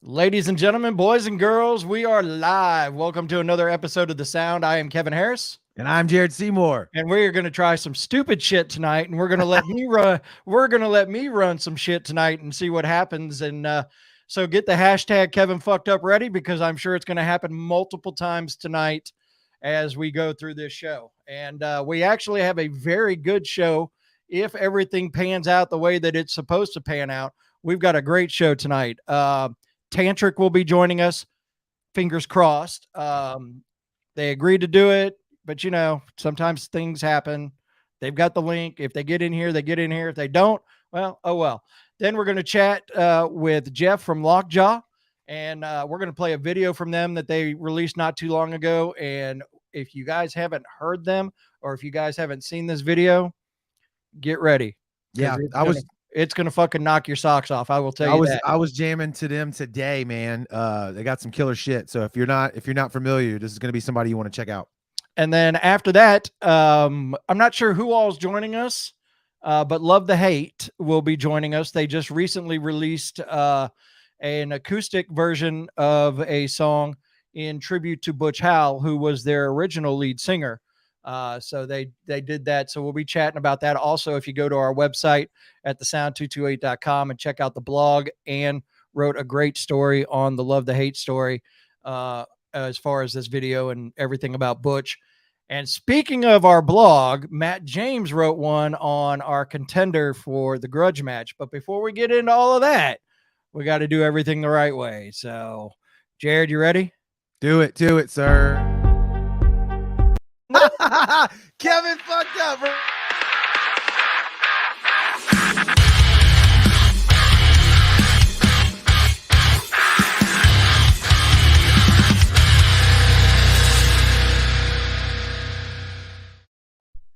Ladies and gentlemen, boys and girls, we are live. Welcome to another episode of The Sound. I am Kevin Harris. And I'm Jared Seymour. And we're going to try some stupid shit tonight. And we're going to let me run. We're going to let me run some shit tonight and see what happens. And so get the hashtag Kevin fucked up ready, because I'm sure it's going to happen multiple times tonight as we go through this show. And we actually have a very good show if everything pans out the way that it's supposed to pan out. We've got a great show tonight. Tantric will be joining us. Fingers crossed. They agreed to do it, but you know, sometimes things happen. They've got the link. If they get in here, they get in here. If they don't, well, oh well. Then we're going to chat with Jeff from Lockjaw, and we're going to play a video from them that they released not too long ago. And if you guys haven't heard them, or if you guys haven't seen this video, get ready. Yeah, It's gonna fucking knock your socks off. I will tell you that. I was jamming to them today, man. They got some killer shit. So if you're not familiar, this is gonna be somebody you want to check out. And then after that, I'm not sure who all's joining us, but Love the Hate will be joining us. They just recently released an acoustic version of a song in tribute to Butch Howell, who was their original lead singer. So they did that. So we'll be chatting about that. Also, if you go to our website at thesound228.com and check out the blog, and wrote a great story on the Love the Hate story as far as this video and everything about Butch. And speaking of our blog, Matt James wrote one on our contender for the Grudge Match. But before we get into all of that, we got to do everything the right way. So, Jared, you ready? Do it, sir. Kevin fucked up, bro.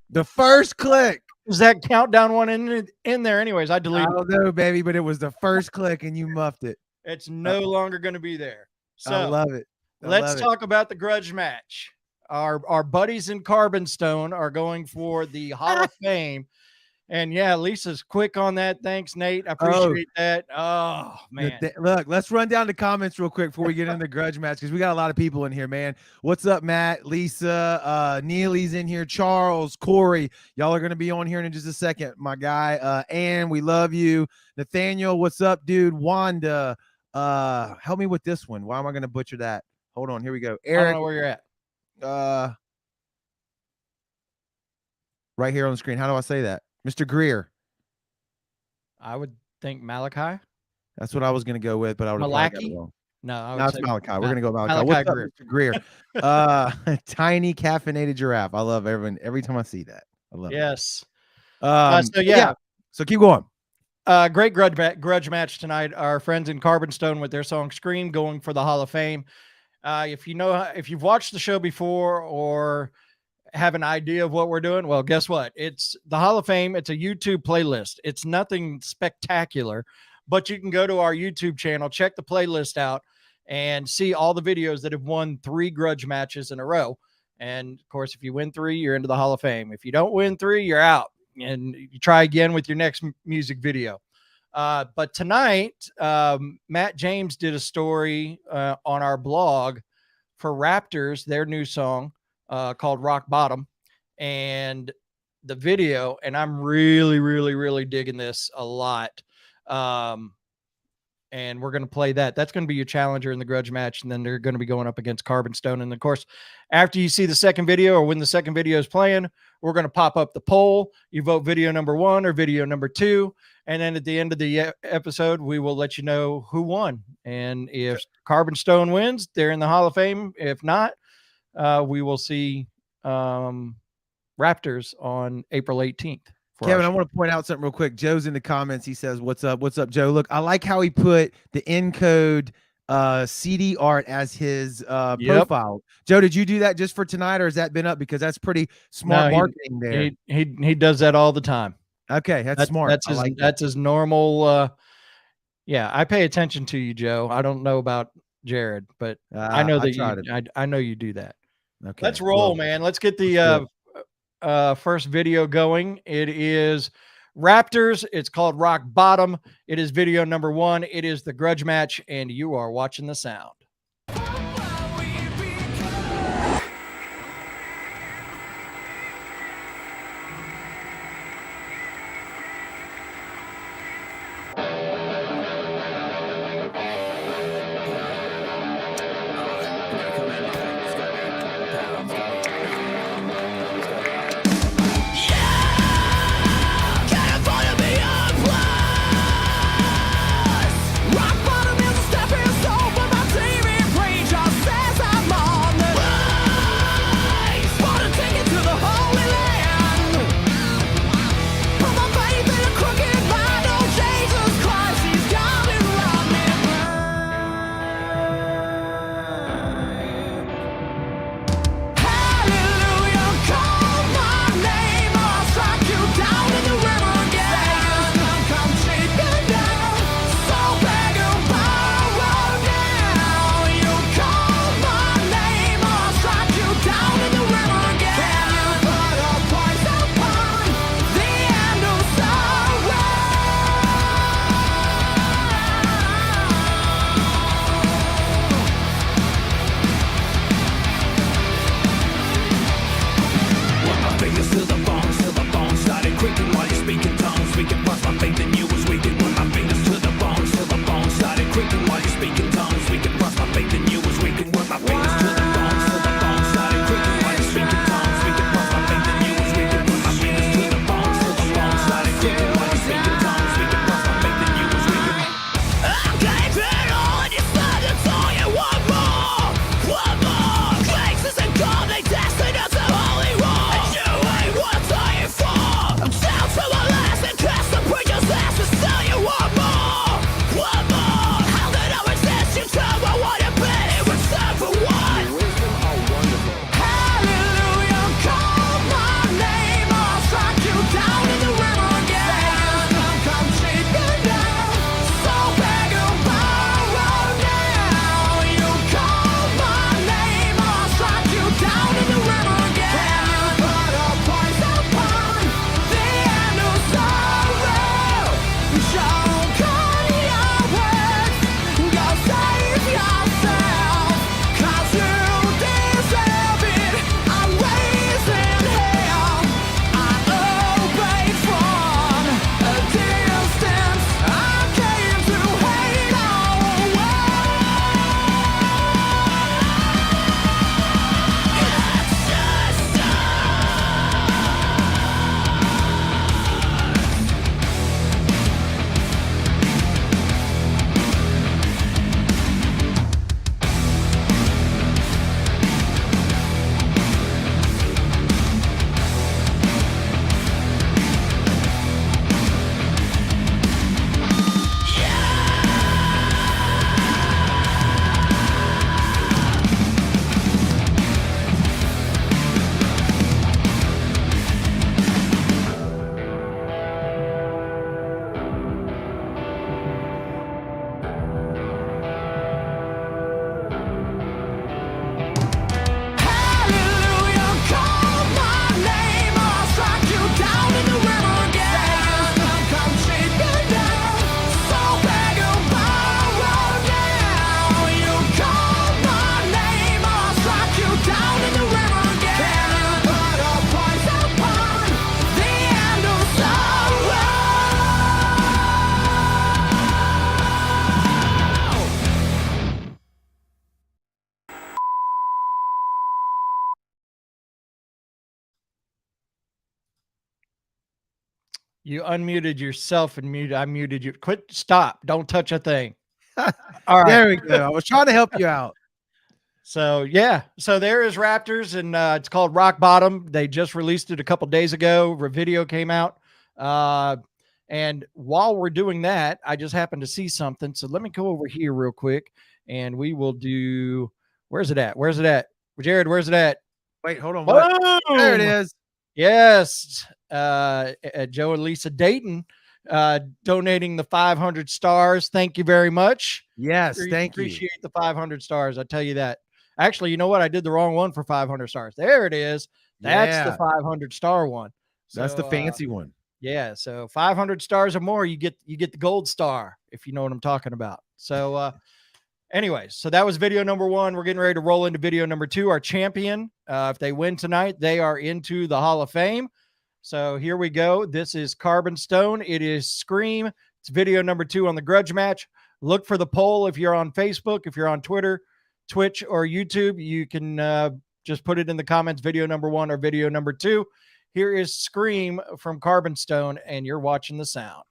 The first click. Is that countdown one in there? Anyways, I deleted it. I don't know, baby, but it was the first click and you muffed it. It's no longer going to be there. So I love it. Let's talk about the Grudge Match. Our buddies in Carbonstone are going for the Hall of Fame. And yeah, Lisa's quick on that. Thanks, Nate. I appreciate that. Oh, man. Look, let's run down the comments real quick before we get into the Grudge Match, because we got a lot of people in here, man. What's up, Matt, Lisa, Neely's in here, Charles, Corey. Y'all are going to be on here in just a second, my guy. Ann, we love you. Nathaniel, what's up, dude? Wanda, help me with this one. Why am I going to butcher that? Hold on. Here we go. Eric, I don't know where you're at. Right here on the screen. How do I say that? Mr. Greer. I would think Malachi. That's what I was going to go with, but I would have got it wrong. No, it's Malachi. We're going to go Malachi. What's up, Mr. Greer? Tiny caffeinated giraffe. I love every time I see that. I love it. Yes. So keep going. Great grudge match tonight. Our friends in Carbonstone with their song "Scream" going for the Hall of Fame. If you've watched the show before or have an idea of what we're doing, well, guess what? It's the Hall of Fame. It's a YouTube playlist. It's nothing spectacular, but you can go to our YouTube channel, check the playlist out, and see all the videos that have won 3 grudge matches in a row. And of course, if you win 3, you're into the Hall of Fame. If you don't win 3, you're out, and you try again with your next music video. But tonight, Matt James did a story on our blog for Raptors, their new song called Rock Bottom, and the video. And I'm really, really, really digging this a lot. And we're going to play that. That's going to be your challenger in the grudge match. And then they're going to be going up against Carbonstone. And of course, after you see the second video, or when the second video is playing, we're going to pop up the poll. You vote video number 1 or video number 2. And then at the end of the episode, we will let you know who won. And if Carbonstone wins, they're in the Hall of Fame. If not, we will see Raptors on April 18th. Kevin, I want to point out something real quick. Joe's in the comments. He says, "What's up? What's up, Joe? Look, I like how he put the Encode CD art as his profile. Joe, did you do that just for tonight, or has that been up? Because that's pretty smart marketing there. He does that all the time. Okay, that's smart. That's his normal. Yeah, I pay attention to you, Joe. I don't know about Jared, but I know that I know you do that. Okay, let's roll, man. Let's get the first video going. It is Raptors. It's called Rock Bottom. It is video number 1. It is the Grudge Match, and you are watching the sound. You unmuted yourself and I muted you. Quit. Stop. Don't touch a thing. All right. There we go. I was trying to help you out. So, yeah. So there is Raptors, and it's called Rock Bottom. They just released it a couple days ago. A video came out. And while we're doing that, I just happened to see something. So let me go over here real quick, and we will do – where's it at? Where's it at? Jared, where's it at? Wait, hold on. What? There it is. Yes. Joe and Lisa Dayton donating the 500 stars. Thank you very much. Yes, thank you. Appreciate the 500 stars. I tell you that. Actually, you know what? I did the wrong one for 500 stars. There it is. That's the 500 star one. That's the fancy one. Yeah, so 500 stars or more, you get the gold star, if you know what I'm talking about. So anyways, so that was video number 1. We're getting ready to roll into video number 2. Our champion, if they win tonight, they are into the Hall of Fame. So here we go. This is Carbonstone. It is Scream. It's video number 2 on the Grudge Match. Look for the poll if you're on Facebook, if you're on Twitter, Twitch, or YouTube. You can just put it in the comments, video number 1 or video number 2. Here is Scream from Carbonstone, and you're watching the sound.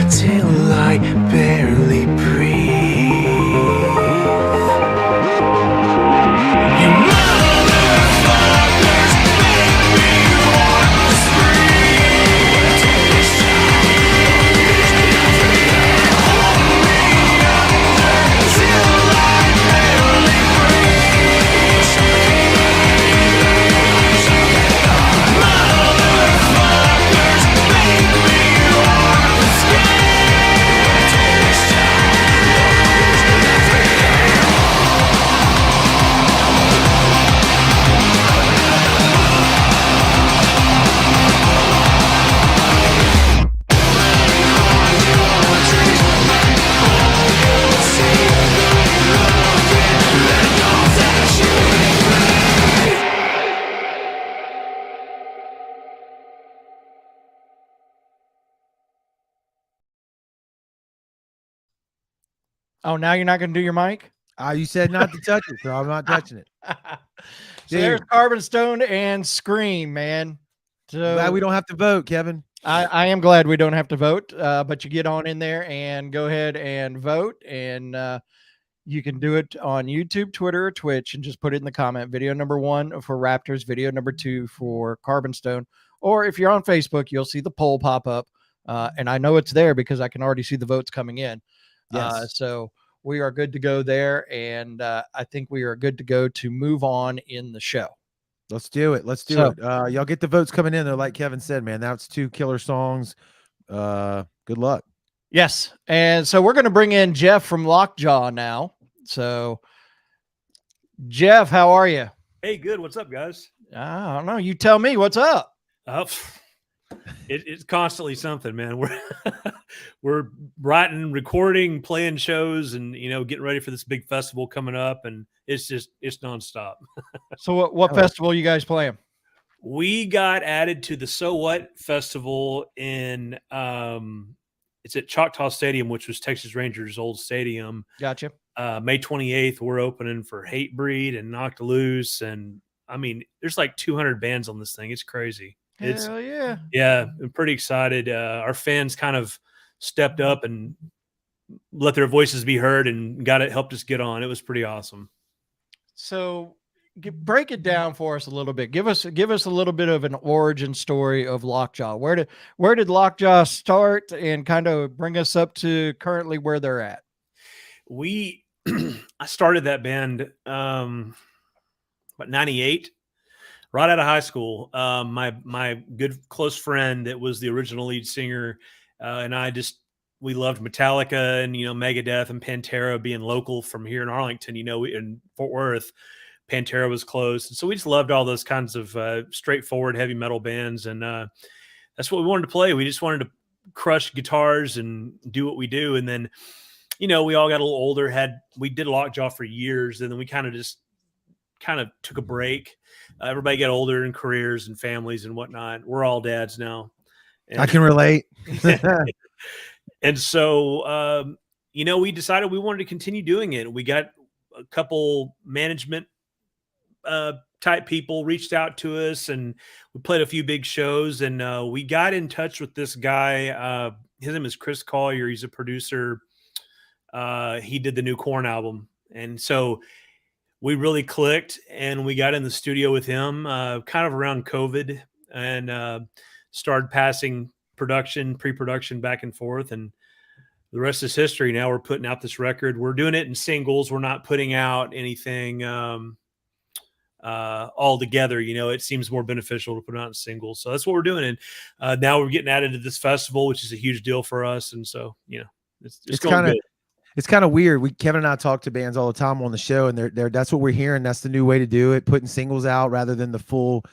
Till I barely breathe. You motherfuckers make me want to scream. Hold me under till I barely breathe. Motherfuckers make me want to scream. Oh, now you're not going to do your mic? You said not to touch it, so I'm not touching it. So there's Carbonstone and Scream, man. So Glad we don't have to vote, Kevin. I am glad we don't have to vote, but you get on in there and go ahead and vote, and you can do it on YouTube, Twitter, or Twitch, and just put it in the comment. Video number 1 for Raptors, video number 2 for Carbonstone. Or if you're on Facebook, you'll see the poll pop up, and I know it's there because I can already see the votes coming in. Yes. So we are good to go there, and I think we are good to go to move on in the show. Let's do it. Let's do it. Y'all get the votes coming in there. Like Kevin said, man, that's 2 killer songs. Good luck. Yes. And so we're going to bring in Jeff from Lockjaw now. So Jeff, how are you? Hey, good. What's up, guys? I don't know. You tell me what's up. It's constantly something, man. We're we're writing, recording, playing shows, and getting ready for this big festival coming up, and it's nonstop. So what festival you guys playing? We got added to the So What Festival in it's at Choctaw Stadium, which was Texas Rangers' old stadium. Gotcha. May 28th, we're opening for Hatebreed and Knocked Loose, and I mean, there's like 200 bands on this thing. It's crazy. Hell yeah. Yeah, I'm pretty excited. Our fans kind of stepped up and let their voices be heard and helped us get on. It was pretty awesome. So break it down for us a little bit. Give us a little bit of an origin story of Lockjaw. Where did Lockjaw start, and kind of bring us up to currently where they're at? I started that band about 98, right out of high school. My good close friend that was the original lead singer, and we loved Metallica and Megadeth and Pantera. Being local from here in Arlington, in Fort Worth, Pantera was close, and so we just loved all those kinds of straightforward heavy metal bands, and that's what we wanted to play. We just wanted to crush guitars and do what we do, and then we all got a little older. We did Lockjaw for years, and then we kind of took a break. Everybody got older in careers and families and whatnot. We're all dads now. And, I can relate. And so, we decided we wanted to continue doing it. We got a couple management type people reached out to us, and we played a few big shows, and we got in touch with this guy. His name is Chris Collier. He's a producer. He did the new Korn album. And so we really clicked, and we got in the studio with him kind of around COVID, and started passing pre-production back and forth. And the rest is history. Now we're putting out this record. We're doing it in singles. We're not putting out anything all together. It seems more beneficial to put it out in singles. So that's what we're doing. And now we're getting added to this festival, which is a huge deal for us. And so, it's going good. It's kind of weird. Kevin and I talk to bands all the time on the show, and that's what we're hearing. That's the new way to do it, putting singles out rather than the full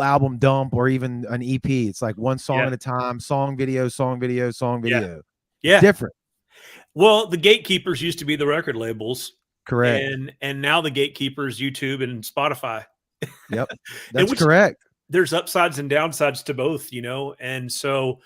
album dump or even an EP. It's like one song at a time, song video. Yeah. It's different. Well, the gatekeepers used to be the record labels. Correct. And now the gatekeepers, YouTube and Spotify. Yep. That's correct. There's upsides and downsides to both, and so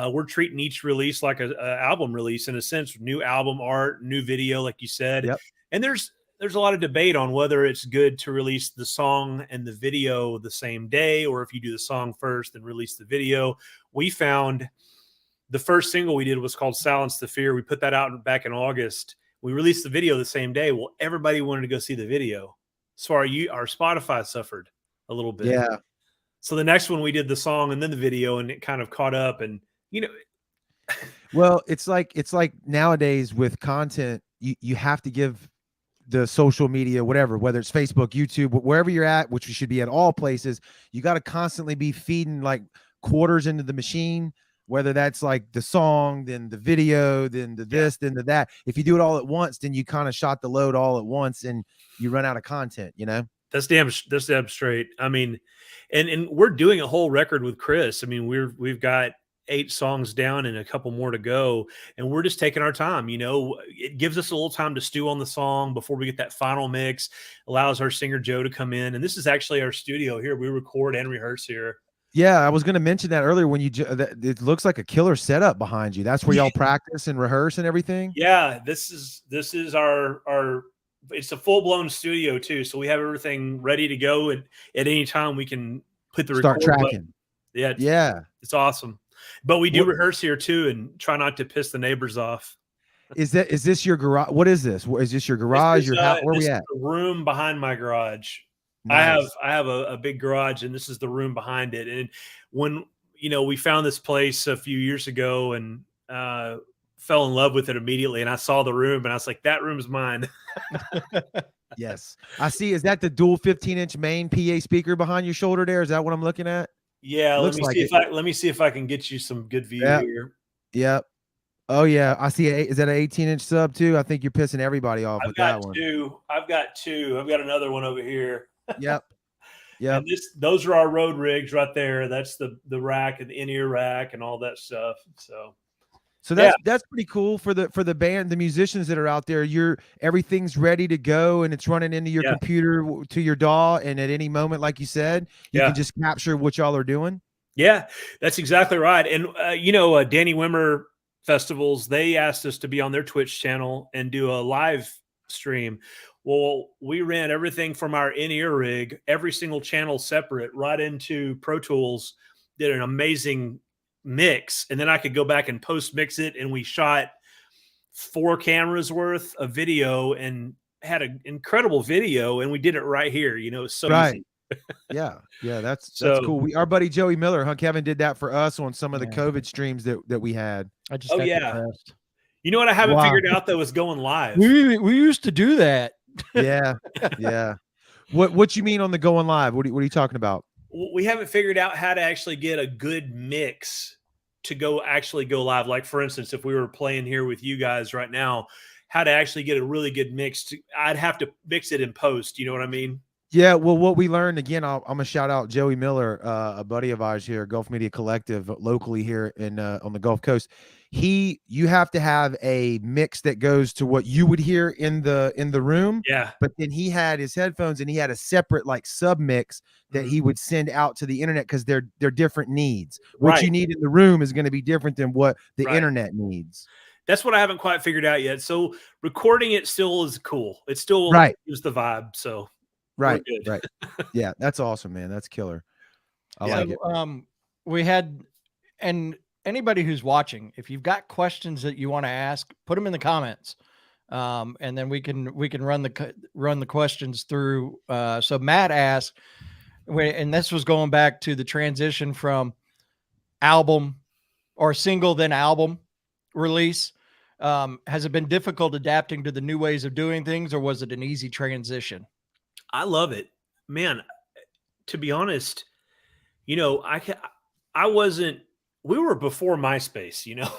we're treating each release like a album release in a sense, new album art, new video, like you said. Yep. And there's a lot of debate on whether it's good to release the song and the video the same day, or if you do the song first and release the video. We found the first single we did was called Silence the Fear. We put that out back in August. We released the video the same day. Well, everybody wanted to go see the video. So our Spotify suffered a little bit. Yeah. So the next one we did the song and then the video, and it kind of caught up. And well, it's like nowadays with content, you have to give the social media, whatever, whether it's Facebook, YouTube, wherever you're at, which you should be at all places, you got to constantly be feeding like quarters into the machine, whether that's like the song, then the video, then the this, then the that. If you do it all at once, then you kind of shot the load all at once and you run out of content, That's damn straight. I mean, and we're doing a whole record with Chris. I mean, we've got 8 songs down and a couple more to go, and we're just taking our time. It gives us a little time to stew on the song before we get that final mix. Allows our singer Joe to come in, and this is actually our studio here. We record and rehearse here. Yeah, I was going to mention that earlier when it looks like a killer setup behind you. That's where y'all practice and rehearse and everything. Yeah, this is our it's a full-blown studio too, so we have everything ready to go, and at any time we can put the start record tracking. Button. Yeah, it's awesome. But we do rehearse here too, and try not to piss the neighbors off. Is this your garage? What is this? Is this your garage? Your house? Where are we at? The room behind my garage. Nice. I have a big garage, and this is the room behind it. And when we found this place a few years ago and fell in love with it immediately, and I saw the room, and I was like, that room's mine. Yes, I see. Is that the dual 15-inch main PA speaker behind your shoulder there? Is that what I'm looking at? Yeah, let me see if I can get you some good view here. Yep. Oh yeah, I see. Is that an 18-inch sub too? I think you're pissing everybody off with that one. I've got two. I've got another one over here. Yep. Yeah. And those are our road rigs right there. That's the rack and the in-ear rack and all that stuff. So that's pretty cool for the band, the musicians that are out there. Everything's ready to go and it's running into your computer to your DAW, and at any moment, like you said, you can just capture what y'all are doing. Yeah, that's exactly right. And Danny Wimmer Festivals, they asked us to be on their Twitch channel and do a live stream. Well, we ran everything from our in-ear rig, every single channel separate, right into Pro Tools, did an amazing mix, and then I could go back and post mix it, and we shot 4 cameras worth of video and had an incredible video, and we did it right here. It's so easy. Yeah, that's cool. Our buddy Joey Miller, Kevin did that for us on some of the COVID streams that we had. I just got depressed. You know what I haven't figured out though is going live. We used to do that. Yeah. What you mean on the going live? What are you talking about? We haven't figured out how to actually get a good mix to actually go live. Like, for instance, if we were playing here with you guys right now, how to actually get a really good mix. I'd have to mix it in post. You know what I mean? Yeah. Well, what we learned, again, I'm going to shout out Joey Miller, a buddy of ours here, Gulf Media Collective, locally here on the Gulf Coast. You have to have a mix that goes to what you would hear in the room. Yeah. But then he had his headphones and he had a separate sub mix that he would send out to the internet, because they're different needs. What you need in the room is going to be different than what the internet needs. That's what I haven't quite figured out yet. So recording it still is cool. It still gives the vibe. So right. Yeah, that's awesome, man. That's killer. I like it. We had, and anybody who's watching, if you've got questions that you want to ask, put them in the comments, and then we can run the questions through. So Matt asked, and this was going back to the transition from album or single then album release. Has it been difficult adapting to the new ways of doing things, or was it an easy transition? I love it, man. To be honest, we were before MySpace,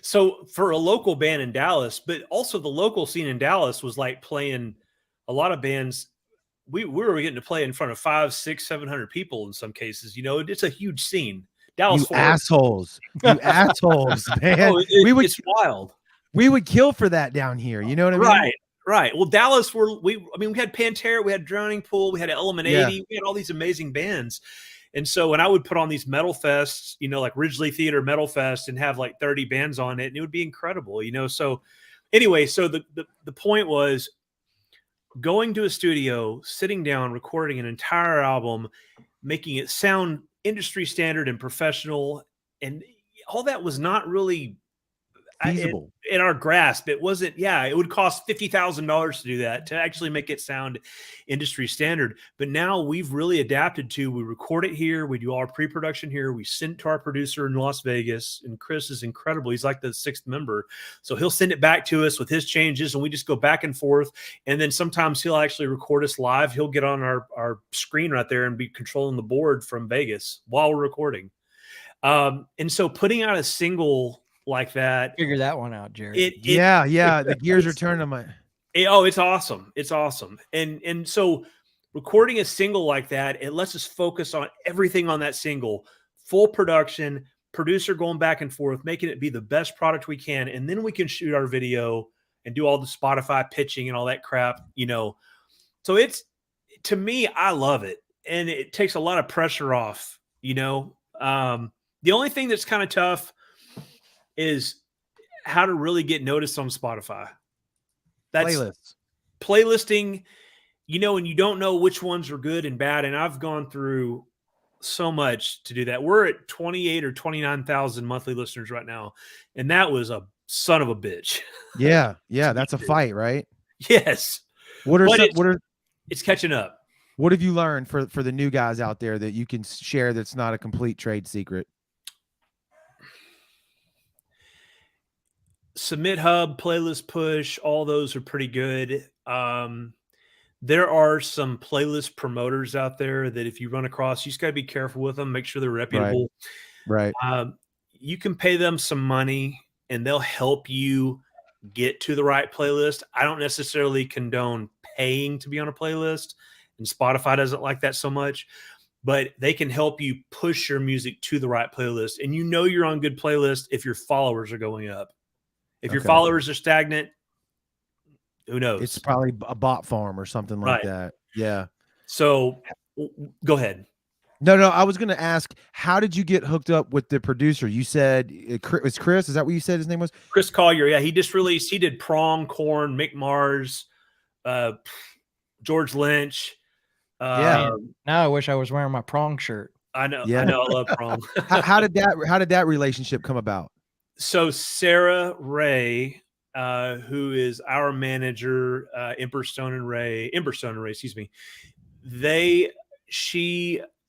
so for a local band in Dallas, but also the local scene in Dallas was like playing a lot of bands. We were getting to play in front of 500, 600, 700 people in some cases. It's a huge scene. Dallas, you assholes, man. It's wild. We would kill for that down here. You know what I mean? Right. Well, Dallas, we had Pantera, we had Drowning Pool, we had Element 80, we had all these amazing bands. And so when I would put on these metal fests, like Ridgely Theater Metal Fest, and have like 30 bands on it, and it would be incredible, So anyway, so the point was going to a studio, sitting down, recording an entire album, making it sound industry standard and professional, and all that was not really feasible in our grasp. It wasn't. It would cost $50,000 to do that, to actually make it sound industry standard. But now we've really adapted to, we record it here, we do all our pre-production here, we send it to our producer in Las Vegas, and Chris is incredible. He's like the 6th member, so he'll send it back to us with his changes, and we just go back and forth. And then sometimes he'll actually record us live. He'll get on our screen right there and be controlling the board from Vegas while we're recording. And so putting out a single like that, figure that one out, Jared. The gears are turning on my. It's awesome. It's awesome. And so recording a single like that, it lets us focus on everything on that single, full production, producer going back and forth, making it be the best product we can. And then we can shoot our video and do all the Spotify pitching and all that crap, So to me, I love it. And it takes a lot of pressure off, The only thing that's kind of tough is how to really get noticed on Spotify. That's playlisting, and you don't know which ones are good and bad. And I've gone through so much to do that. We're at 28 or 29,000 monthly listeners right now. And that was a son of a bitch. Yeah. That's a fight, right? Yes. It's catching up. What have you learned for the new guys out there that you can share that's not a complete trade secret? Submit Hub, Playlist Push, all those are pretty good. There are some playlist promoters out there that if you run across, you just got to be careful with them, make sure they're reputable. Right. You can pay them some money and they'll help you get to the right playlist. I don't necessarily condone paying to be on a playlist. and Spotify doesn't like that so much. But they can help you push your music to the right playlist. And you know you're on good playlist if your followers are going up. If your followers are stagnant, who knows? It's probably a bot farm or something like that. Yeah. So go ahead. No, I was going to ask, how did you get hooked up with the producer? You said it was Chris. Is that what you said his name was? Chris Collier. Yeah, he did Prong, Korn, Mick Mars, George Lynch. Now I wish I was wearing my Prong shirt. I know. Yeah. I know. I love Prong. How did that relationship come about? So Sarah Ray, who is our manager, Emberstone and Ray, excuse me.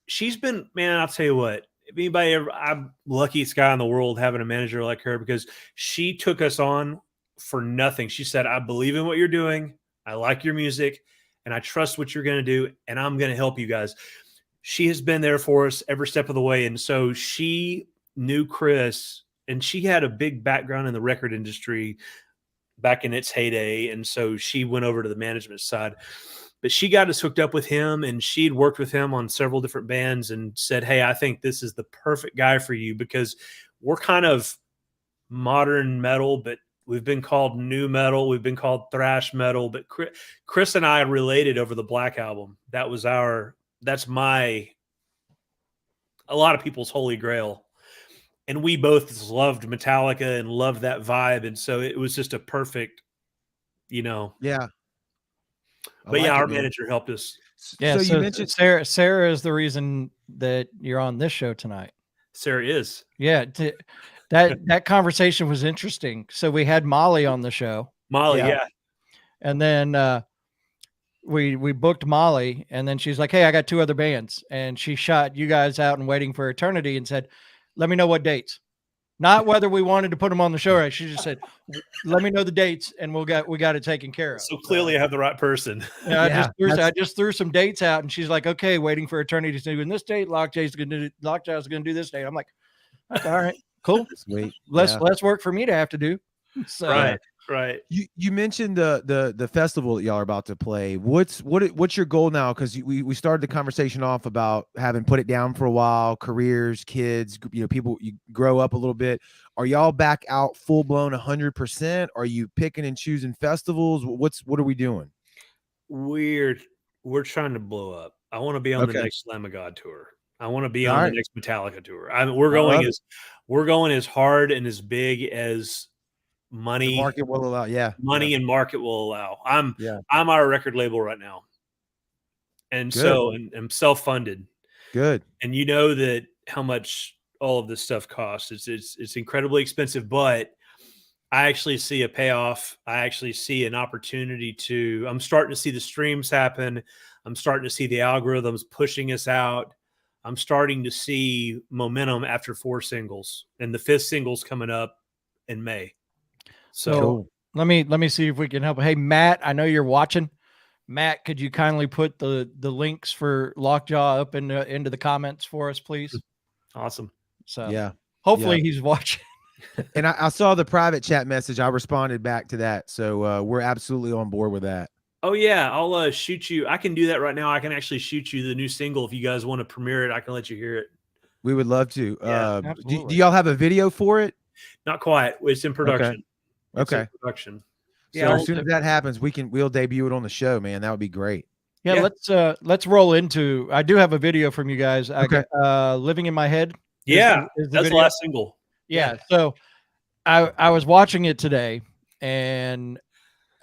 She's been, man, I'll tell you what, if anybody ever, I'm luckiest guy in the world having a manager like her, because she took us on for nothing. She said, I believe in what you're doing. I like your music and I trust what you're going to do. And I'm going to help you guys. She has been there for us every step of the way. And so she knew Chris, and she had a big background in the record industry back in its heyday. And so she went over to the management side, but she got us hooked up with him, and she'd worked with him on several different bands and said, hey, I think this is the perfect guy for you, because we're kind of modern metal, but we've been called new metal. We've been called thrash metal, but Chris and I related over the Black Album. That's a lot of people's holy grail. And we both loved Metallica and loved that vibe. And so it was just a perfect, Yeah. But our manager helped us. Yeah. So you mentioned Sarah is the reason that you're on this show tonight. Sarah is. Yeah. That conversation was interesting. So we had Molly on the show. Molly. Yeah. And then, we booked Molly, and then she's like, hey, I got 2 other bands. And she shot you guys out in Waiting for Eternity and said, let me know what dates. Not whether we wanted to put them on the show. Right? She just said, let me know the dates, and we got it taken care of. So clearly I have the right person. I just threw some dates out, and she's like, okay, Waiting for Eternity is doing this date. Lockjaw's going to do this date. I'm like, okay, all right, cool. Sweet. Less work for me to have to do. So, Right. You mentioned the festival that y'all are about to play. What's your goal now? Because we started the conversation off about having put it down for a while, careers, kids, people, you grow up a little bit. Are y'all back out full blown 100%? Are you picking and choosing festivals? What are we doing? We're trying to blow up. I want to be on the next Lamb of God tour. I want to be on the next Metallica tour. We're going as hard and as big as money the market will allow. And market will allow. I'm our record label right now, and Good. So I'm self-funded. Good. And you know that how much all of this stuff costs. It's incredibly expensive, but I actually see a payoff. I actually see an opportunity I'm starting to see the streams happen. I'm starting to see the algorithms pushing us out. I'm starting to see momentum after 4 singles, and the 5th single's coming up in May. So cool. let me see if we can help. Hey, Matt, I know you're watching. Matt, could you kindly put the links for Lockjaw up into the comments for us, please? Awesome. So hopefully he's watching. And I saw the private chat message. I responded back to that. So we're absolutely on board with that. Oh yeah, I'll shoot you. I can do that right now. I can actually shoot you the new single if you guys want to premiere it. I can let you hear it. We would love to. Yeah, do y'all have a video for it? Not quite. It's in production. Okay. Production. So as soon as that happens, we'll debut it on the show, man. That would be great. Yeah. Let's roll into. I do have a video from you guys. Living in My Head. Yeah, that's the last single. Yeah. So I was watching it today, and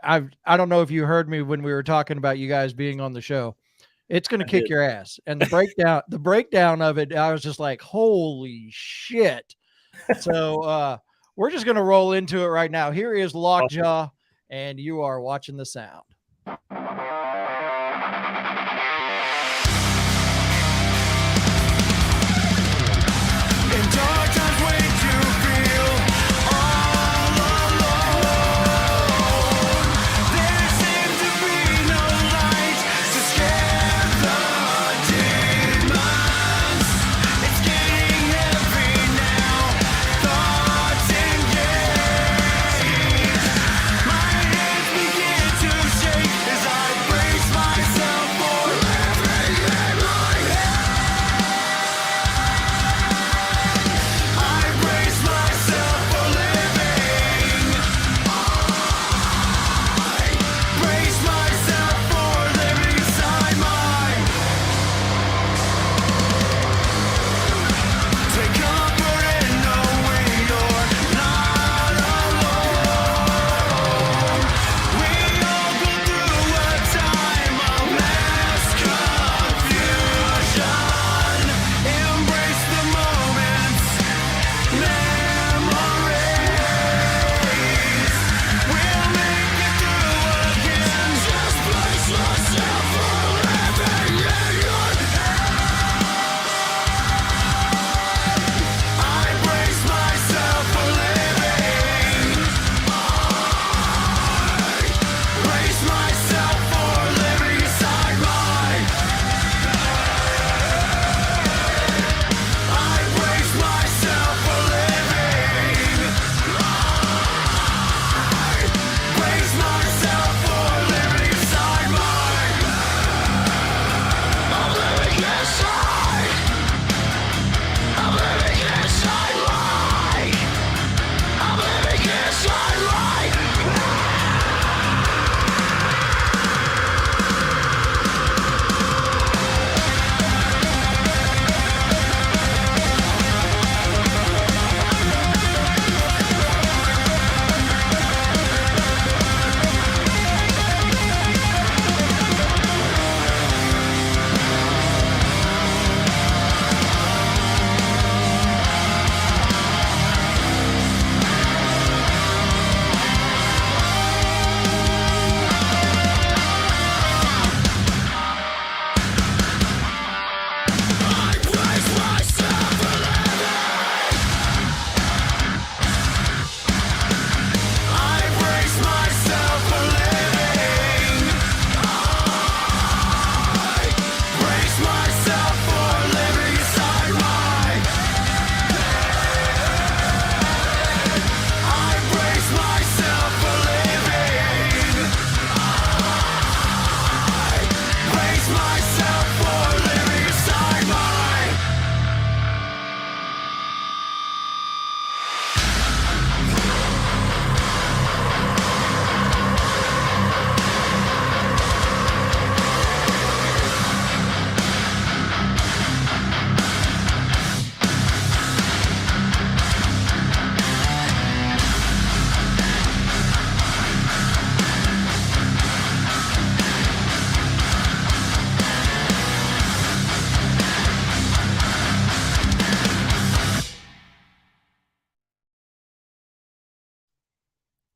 I don't know if you heard me when we were talking about you guys being on the show. It's going to kick your ass. And the breakdown of it, I was just like, holy shit. So we're just going to roll into it right now. Here is Lockjaw, and you are watching the sound. As I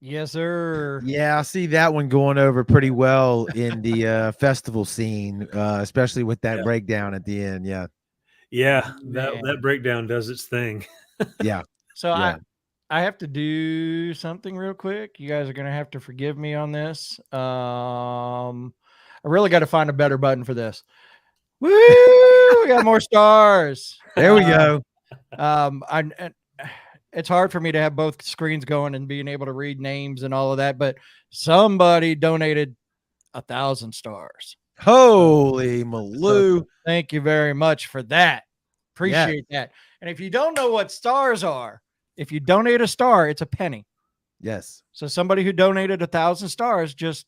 Yes, sir. Yeah, I see that one going over pretty well in the festival scene, especially with that Yeah. breakdown at the end. Yeah, Yeah, Man. that breakdown does its thing. yeah, So yeah. I have to do something real quick. You guys are gonna have to forgive me on this. I really got to find a better button for this. Woo! We got more stars. There we go. It's hard for me to have both screens going and being able to read names and all of that, but somebody donated 1,000 stars. Holy So Maloo. thank you very much for that. Appreciate that. And if you don't know what stars are, if you donate a star, it's a penny. Yes. So somebody who donated 1,000 stars just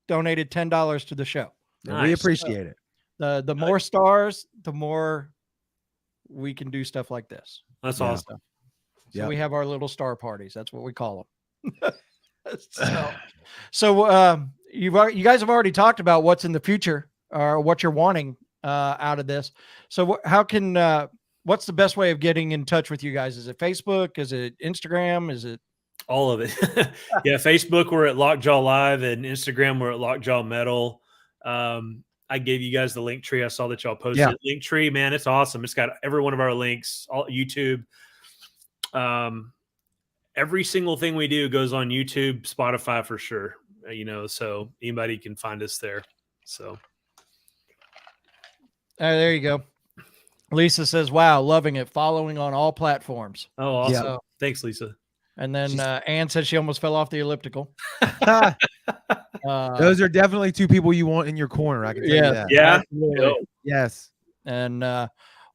donated $10 to the show. And we Nice. appreciate it. The more stars, the more we can do stuff like this. That's Yeah. awesome. So Yep. we have our little star parties. That's what we call them. So you guys have already talked about what's in the future or what you're wanting out of this. So how can what's the best way of getting in touch with you guys? Is it Facebook? Is it Instagram? Is it All of it. Yeah, Facebook, we're at Lockjaw Live, and Instagram, we're at Lockjaw Metal. I gave you guys the link tree. I saw that y'all posted Yeah. it. Link tree, man, it's awesome. It's got every one of our links, all YouTube. Every single thing we do goes on YouTube, Spotify for sure. So anybody can find us there. So there you go. Lisa says, "Wow, loving it. Following on all platforms." awesome. Yeah. So, Thanks, Lisa. and then Ann said she almost fell off the elliptical. Those are definitely two people you want in your corner. I can tell you that. Yeah. absolutely. Yo. Yes. And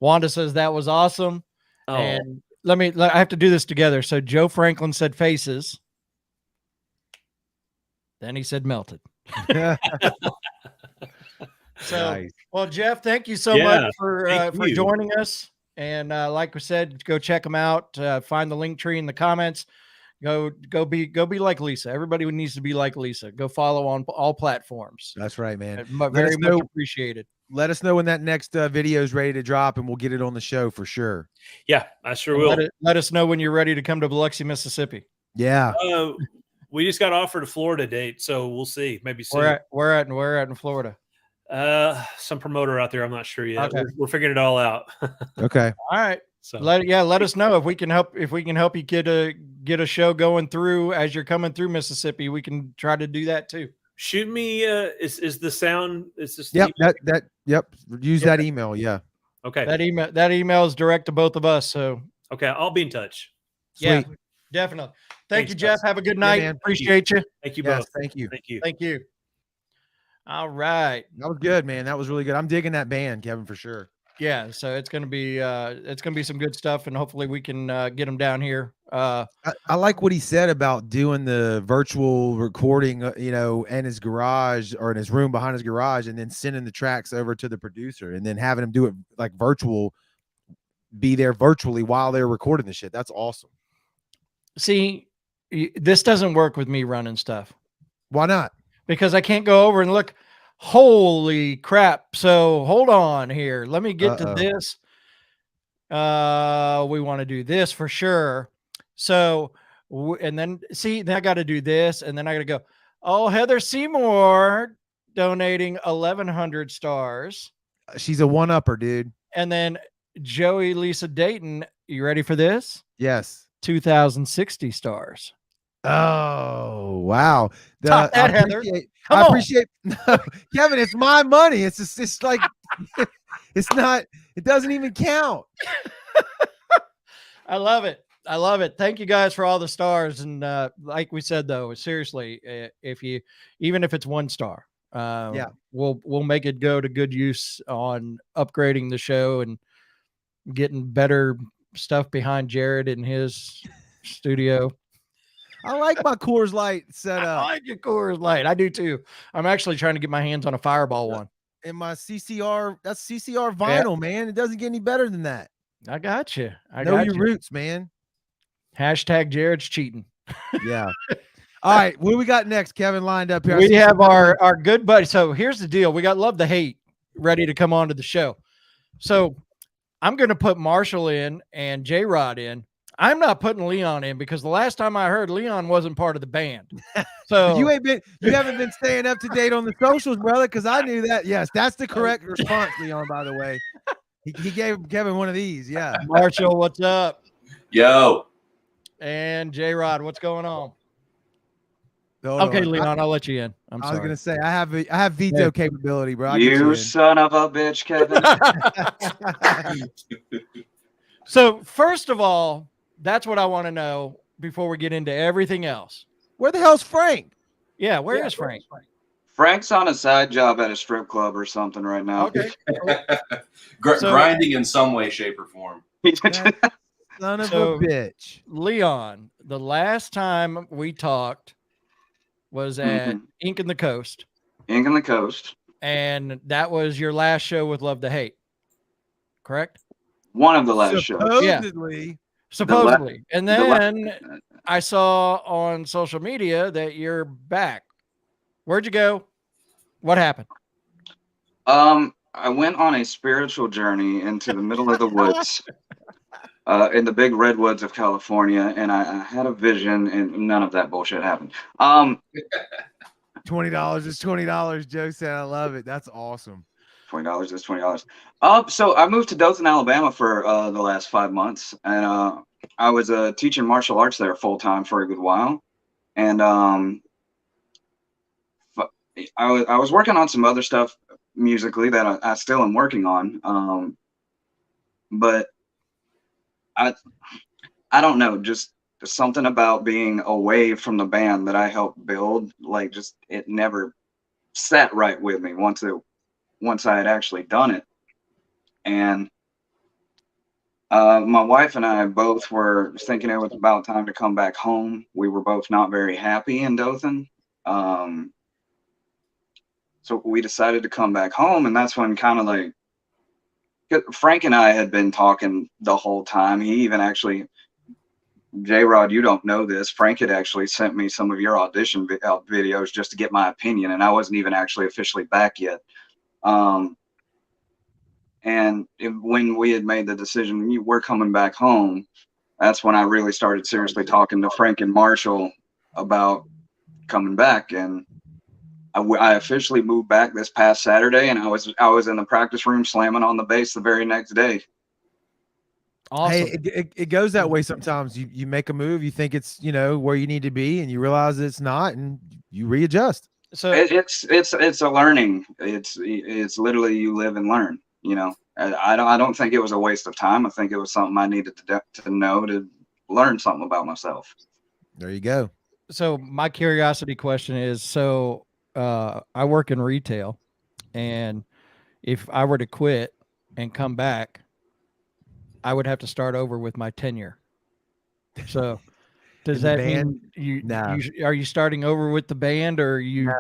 Wanda says that was awesome. Oh, And I have to do this together. So Joe Franklin said faces. Then he said melted. So, Nice. well, Jeff, thank you so Yeah, much for thank you. joining us. And like we said, go check them out. Find the link tree in the comments. Go be like Lisa. Everybody needs to be like Lisa. Go follow on all platforms. That's right, man. Very us much know- appreciated. Let us know when that next video is ready to drop, and we'll get it on the show for sure. yeah, I sure And will. let us know when you're ready to come to Biloxi, Mississippi. Yeah. We just got offered a Florida date, so we'll see. Maybe soon. Where at in Florida? Some promoter out there. I'm not sure yet. Okay. We're figuring it all out. Okay. All right. So Let us know if we can help you get a show going through as you're coming through Mississippi. We can try to do that too. shoot me. Is the sound? Is this? Yep. Yep. Use that email. Yeah. Okay. That email is direct to both of us. So Okay. I'll be in touch. yeah, Sweet. definitely. Thanks, Thank you, Jeff. guys. Have a good night. man. Appreciate you. Thank you Yes. both. Thank you. Thank you. Thank you. All right. That was good, man. That was really good. I'm digging that band, Kevin, for sure. Yeah. So it's gonna be some good stuff, and hopefully we can get them down here. I like what he said about doing the virtual recording, in his garage or in his room behind his garage, and then sending the tracks over to the producer, and then having him do it like virtual, be there virtually while they're recording the shit. That's awesome. See, this doesn't work with me running stuff Why not? because I can't go over and look. Holy crap. So hold on here. Let me get to this. We want to do this for sure. So, and then see, then I got to do this, and then I got to go. Oh, Heather Seymour donating 1,100 stars. She's a one-upper, dude. And then Joey Lisa Dayton, you ready for this? Yes. 2,060 stars. Oh, wow. Top that, Heather. Come I on. appreciate Kevin. It's my money. It's just, it's like, it's not, it doesn't even count. I love it. I love it. Thank you guys for all the stars. And like we said, though, seriously, even if it's 1 star, yeah, we'll make it go to good use on upgrading the show and getting better stuff behind Jared in his studio. I like my Coors Light set I up. like your Coors Light. I do too. I'm actually trying to get my hands on a Fireball one. And my CCR, that's CCR vinyl, man. It doesn't get any better than that. I got you. I Know got your you. roots, man. Hashtag Jared's cheating. Yeah. All right. What do we got next, Kevin, lined up here? I We see have some- our good buddy. So here's the deal. We got Love the Hate ready to come on to the show. So I'm going to put Marshall in and J-Rod in. I'm not putting Leon in because the last time I heard Leon wasn't part of the band. So You haven't been staying up to date on the socials, brother, because I knew that. Yes, that's the correct response, Leon, by the way. He gave Kevin one of these. Yeah. Marshall, what's up? Yo. And J-Rod, what's going on? Hold Okay, on. Leon, I'll let you in. I was gonna say I have veto Yeah. capability, bro. I'll get you You in. son of a bitch, Kevin. So first of all, that's what I want to know before we get into everything else. Where the hell's Frank? Yeah, where is Frank? Frank's on a side job at a strip club or something right now. Okay. So- Grinding in some way, shape, or form. Son of So- a bitch. Leon, the last time we talked was at Ink in the Coast, Ink on the Coast. and that was your last show with Love to Hate, correct? One of the last shows. Supposedly. Supposedly. And the la- then I saw on social media that you're back. Where'd you go? What happened? I went on a spiritual journey into the middle of the woods, in the big redwoods of California, and I had a vision, and none of that bullshit happened. $20 is $20. Joe said, I love it. That's awesome. $20 is $20. So I moved to Dothan, Alabama for the last 5 months, and I was teaching martial arts there full time for a good while, and I was working on some other stuff musically that I still am working on, but I don't know, just something about being away from the band that I helped build, like just it never sat right with me once I had actually done it. And my wife and I both were thinking it was about time to come back home. We were both not very happy in Dothan. So we decided to come back home, and that's when kind of like Frank and I had been talking the whole time. He even actually, J-Rod, you don't know this, Frank had actually sent me some of your audition videos just to get my opinion, and I wasn't even actually officially back yet. And when we had made the decision, we're coming back home, that's when I really started seriously talking to Frank and Marshall about coming back. And I officially moved back this past Saturday, and I was in the practice room slamming on the bass the very next day. Awesome. Hey, it goes that way sometimes. You make a move, you think it's where you need to be, and you realize it's not, and you readjust. So It's a learning. It's literally you live and learn. I don't think it was a waste of time. I think it was something I needed to know to learn something about myself. There you go. So my curiosity question is, I work in retail, and if I were to quit and come back, I would have to start over with my tenure. So does that mean are you starting over with the band, or are you?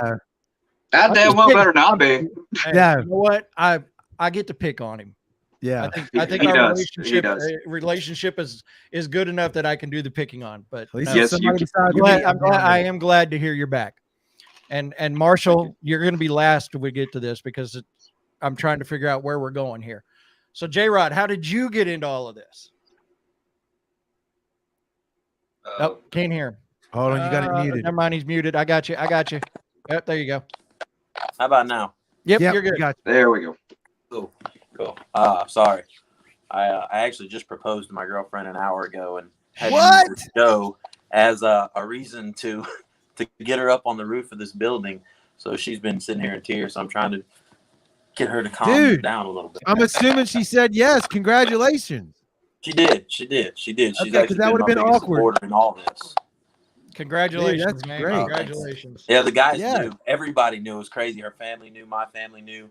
That damn well better not be. Hey, Yeah. You know what? I get to pick on him. Yeah. I think He our does. He does. relationship is good enough that I can do the picking on. But At least no, Yes, somebody you besides me, I am glad to hear you're back. And Marshall, you're going to be last when we get to this because I'm trying to figure out where we're going here. So J-Rod, how did you get into all of this? Oh, can't hear him. Hold on, you got it muted. Never mind, he's muted. I got you. Yep, there you go. How about now? Yep, Yep, you're good. got There we go. Cool. Sorry. I actually just proposed to my girlfriend an hour ago and had What? used this show as a reason to get her up on the roof of this building. So she's been sitting here in tears. So I'm trying to get her to calm down a little bit. I'm assuming she said yes. Congratulations. She did. She's Okay, 'cause actually that would've my been biggest awkward. supporter in all this. Congratulations, Dude, that's man. great. Congratulations. Yeah, the guys Yeah. knew. Everybody knew. It was crazy. Her family knew. My family knew.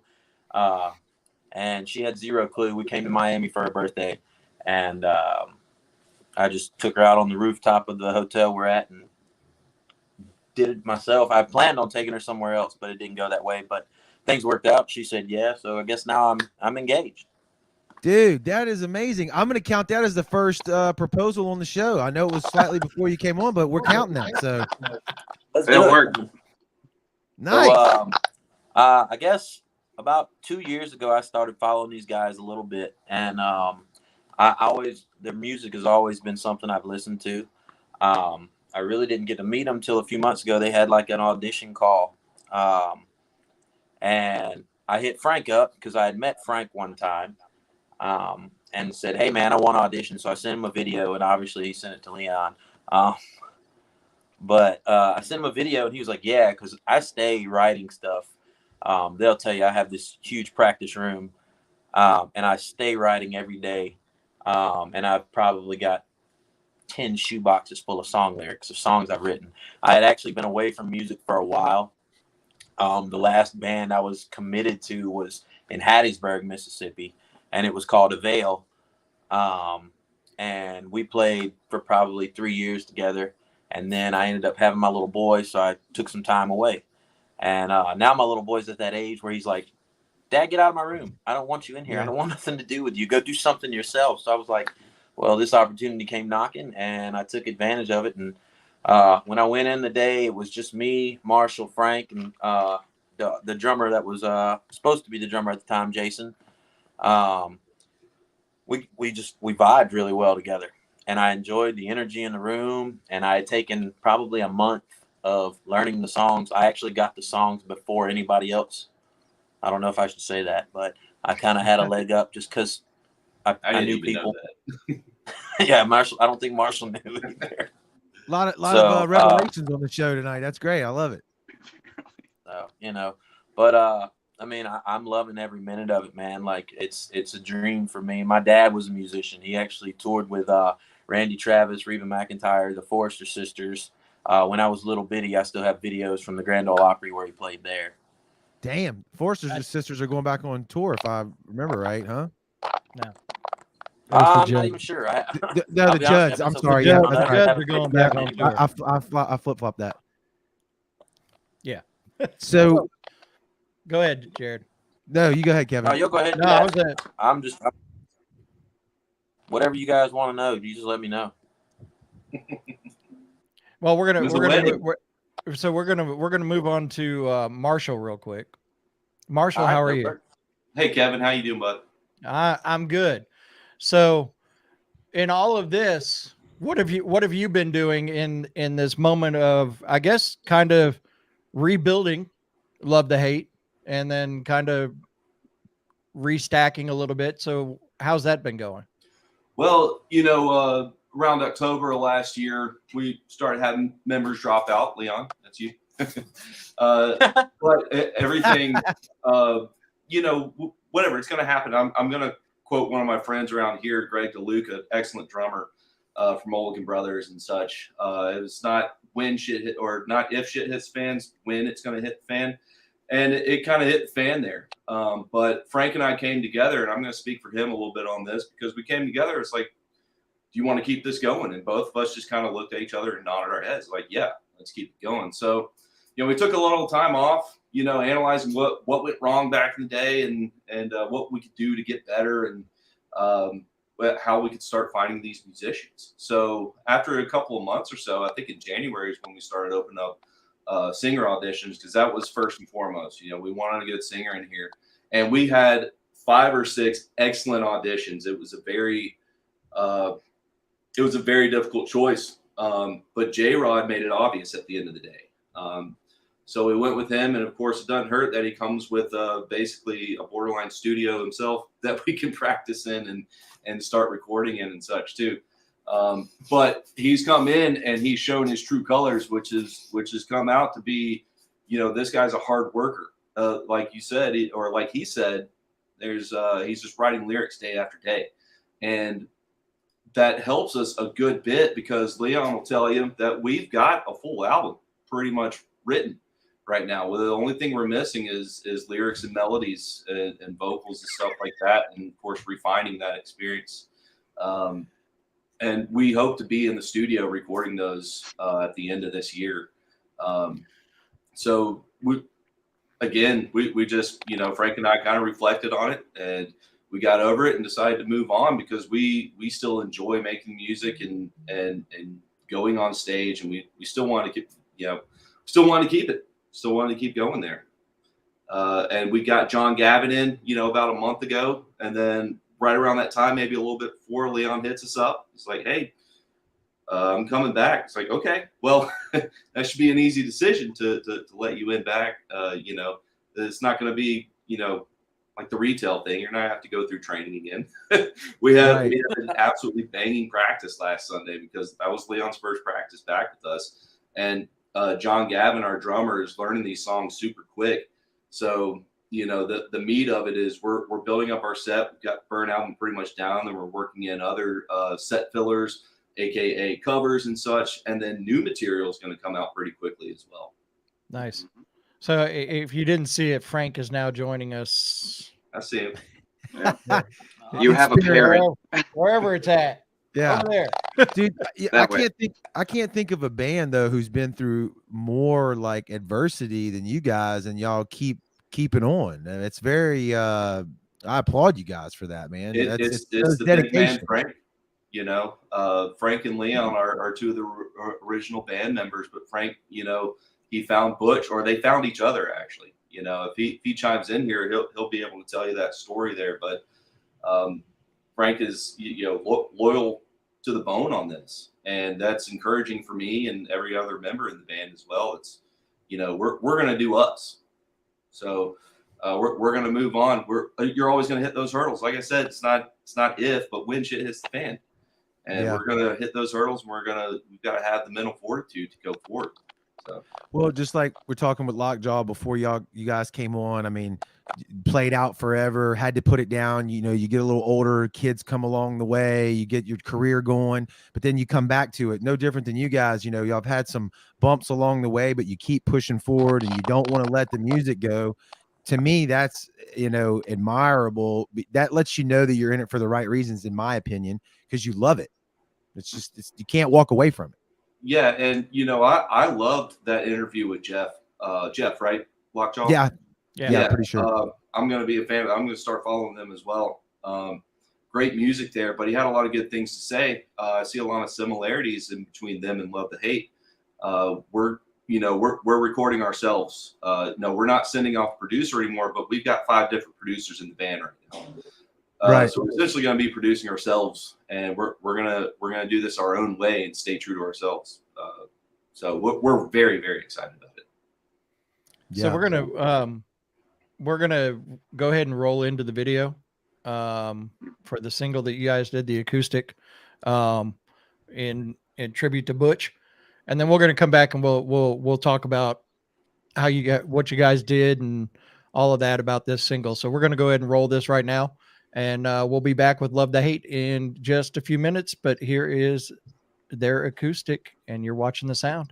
And she had zero clue. We came to Miami for her birthday, and I just took her out on the rooftop of the hotel we're at and did it myself. I planned on taking her somewhere else, but it didn't go that way. But things worked out. She said yeah, so I guess now I'm engaged. Dude, that is amazing. I'm going to count that as the first proposal on the show. I know it was slightly before you came on, but we're counting that. So Let's It do worked. nice. So, I guess about 2 years ago, I started following these guys a little bit, and I I always, their music has always been something I've listened to. I really didn't get to meet them till a few months ago. They had like an audition call. And I hit Frank up because I had met Frank one time, and said, "Hey man, I want to audition." So I sent him a video, and obviously he sent it to Leon. But I sent him a video, and he was like, "Yeah," because I stay writing stuff. They'll tell you I have this huge practice room, and I stay writing every day. And I've probably got 10 shoe boxes full of song lyrics of songs I've written. I had actually been away from music for a while. The last band I was committed to was in Hattiesburg, Mississippi, and it was called Avail. And we played for probably 3 years together. And then I ended up having my little boy, so I took some time away. And now my little boy's at that age where he's like, "Dad, get out of my room. I don't want you in here. I don't want nothing to do with you. Go do something yourself." So I was like, well, this opportunity came knocking, and I took advantage of it. And when I went in the day, it was just me, Marshall, Frank, and the drummer that was supposed to be the drummer at the time, Jason. We vibed really well together, and I enjoyed the energy in the room. And I had taken probably a month of learning the songs. I actually got the songs before anybody else. I don't know if I should say that, but I kind of had a leg up just because I knew people. Yeah, Marshall. I don't think Marshall knew either. A lot of revelations on the show tonight. That's great. I love it. But I mean, I'm loving every minute of it, man. Like it's a dream for me. My dad was a musician. He actually toured with Randy Travis, Reba McEntire, the Forrester Sisters. When I was little bitty, I still have videos from the Grand Ole Opry where he played there. Damn, Forrester's sisters are going back on tour, if I remember right, huh? No. I'm not even sure. No, the Judds. I'm sorry. Yeah, the Judds are going back on tour. I flip-flopped that. Yeah. So go ahead, Jared. No, you go ahead, Kevin. No, you'll go ahead. No, I was at. I'm whatever you guys want to know, you just let me know. Well, we're gonna move on to Marshall real quick. Marshall, how are you? Hey, Kevin, how you doing, bud? I'm good. So, in all of this, what have you been doing in this moment of, I guess, kind of rebuilding Love to Hate, and then kind of restacking a little bit? So, how's that been going? Well, around October of last year, we started having members drop out. Leon, that's you. But everything, whatever, it's going to happen. I'm going to quote one of my friends around here, Greg DeLuca, excellent drummer from Mulligan Brothers and such. It was not when shit hit, or not if shit hits fans, when it's going to hit the fan. And it kind of hit the fan there. But Frank and I came together, and I'm going to speak for him a little bit on this, because we came together. It's like, do you want to keep this going? And both of us just kind of looked at each other and nodded our heads like, yeah, let's keep it going. So, we took a little time off, analyzing what went wrong back in the day, and what we could do to get better, and how we could start finding these musicians. So after a couple of months or so, I think in January is when we started opening up singer auditions, because that was first and foremost. We wanted to get a singer in here, and we had 5 or 6 excellent auditions. It was a very difficult choice, but J-Rod made it obvious at the end of the day. So we went with him, and of course it doesn't hurt that he comes with basically a borderline studio himself that we can practice in and start recording in and such too. But he's come in and he's shown his true colors, which has come out to be, this guy's a hard worker. Like you said, like he said, he's just writing lyrics day after day. And that helps us a good bit, because Leon will tell you that we've got a full album pretty much written right now. Well, the only thing we're missing is lyrics and melodies and vocals and stuff like that, and of course refining that experience. And we hope to be in the studio recording those at the end of this year. So we just, Frank and I kind of reflected on it, and we got over it and decided to move on, because we still enjoy making music and going on stage, and we still want to keep, still want to keep it. Still wanted to keep going there. And we got John Gavin in, about a month ago. And then right around that time, maybe a little bit before, Leon hits us up. It's like, hey, I'm coming back. It's like, okay, well, that should be an easy decision to let you in back. You know, it's not going to be, you know, like the retail thing. You're not gonna have to go through training again. we had an absolutely banging practice last Sunday because that was Leon's first practice back with us. And John Gavin, our drummer, is learning these songs super quick. So, you know, the meat of it is we're building up our set. We've got Burn Album pretty much down, and we're working in other set fillers, aka covers and such. And then new material is going to come out pretty quickly as well. Nice. So if you didn't see it, Frank is now joining us. I see him. Yeah. You have a parent. Wherever it's at. Yeah. Over there. Dude, I can't think of a band though who's been through more like adversity than you guys, and y'all keeping on. And it's very I applaud you guys for that, man. It's the big man Frank. You know, Frank and Leon are two of the original band members, but Frank, you know, he found Butch, or they found each other actually. You know, if he chimes in here, he'll be able to tell you that story there. But Frank is, you know, loyal to the bone on this, and that's encouraging for me and every other member in the band as well. It's, you know, we're gonna do us. So we're gonna move on. You're always gonna hit those hurdles. Like I said, it's not if, but when shit hits the fan, and we're gonna hit those hurdles, and we've got to have the mental fortitude to go forward. So. Well, just like we're talking with Lockjaw before you guys came on, I mean, played out forever, had to put it down. You know, you get a little older, kids come along the way, you get your career going, but then you come back to it. No different than you guys. You know, y'all have had some bumps along the way, but you keep pushing forward and you don't want to let the music go. To me, that's, you know, admirable. That lets you know that you're in it for the right reasons, in my opinion, because you love it. You can't walk away from it. Yeah, and you know, I loved that interview with Jeff. Jeff, right? Lockjaw? Yeah, pretty sure. I'm going to be a fan. I'm going to start following them as well. Great music there, but he had a lot of good things to say. I see a lot of similarities in between them and Love to Hate. We're recording ourselves. No, we're not sending off a producer anymore, but we've got 5 different producers in the band right now. Right. So we're essentially going to be producing ourselves, and we're gonna do this our own way and stay true to ourselves. So we're very, very excited about it. So we're gonna go ahead and roll into the video for the single that you guys did, the acoustic, in tribute to Butch, and then we're gonna come back and we'll talk about how what you guys did and all of that about this single. So we're gonna go ahead and roll this right now. And we'll be back with Love to Hate in just a few minutes. But here is their acoustic, and you're watching the sound.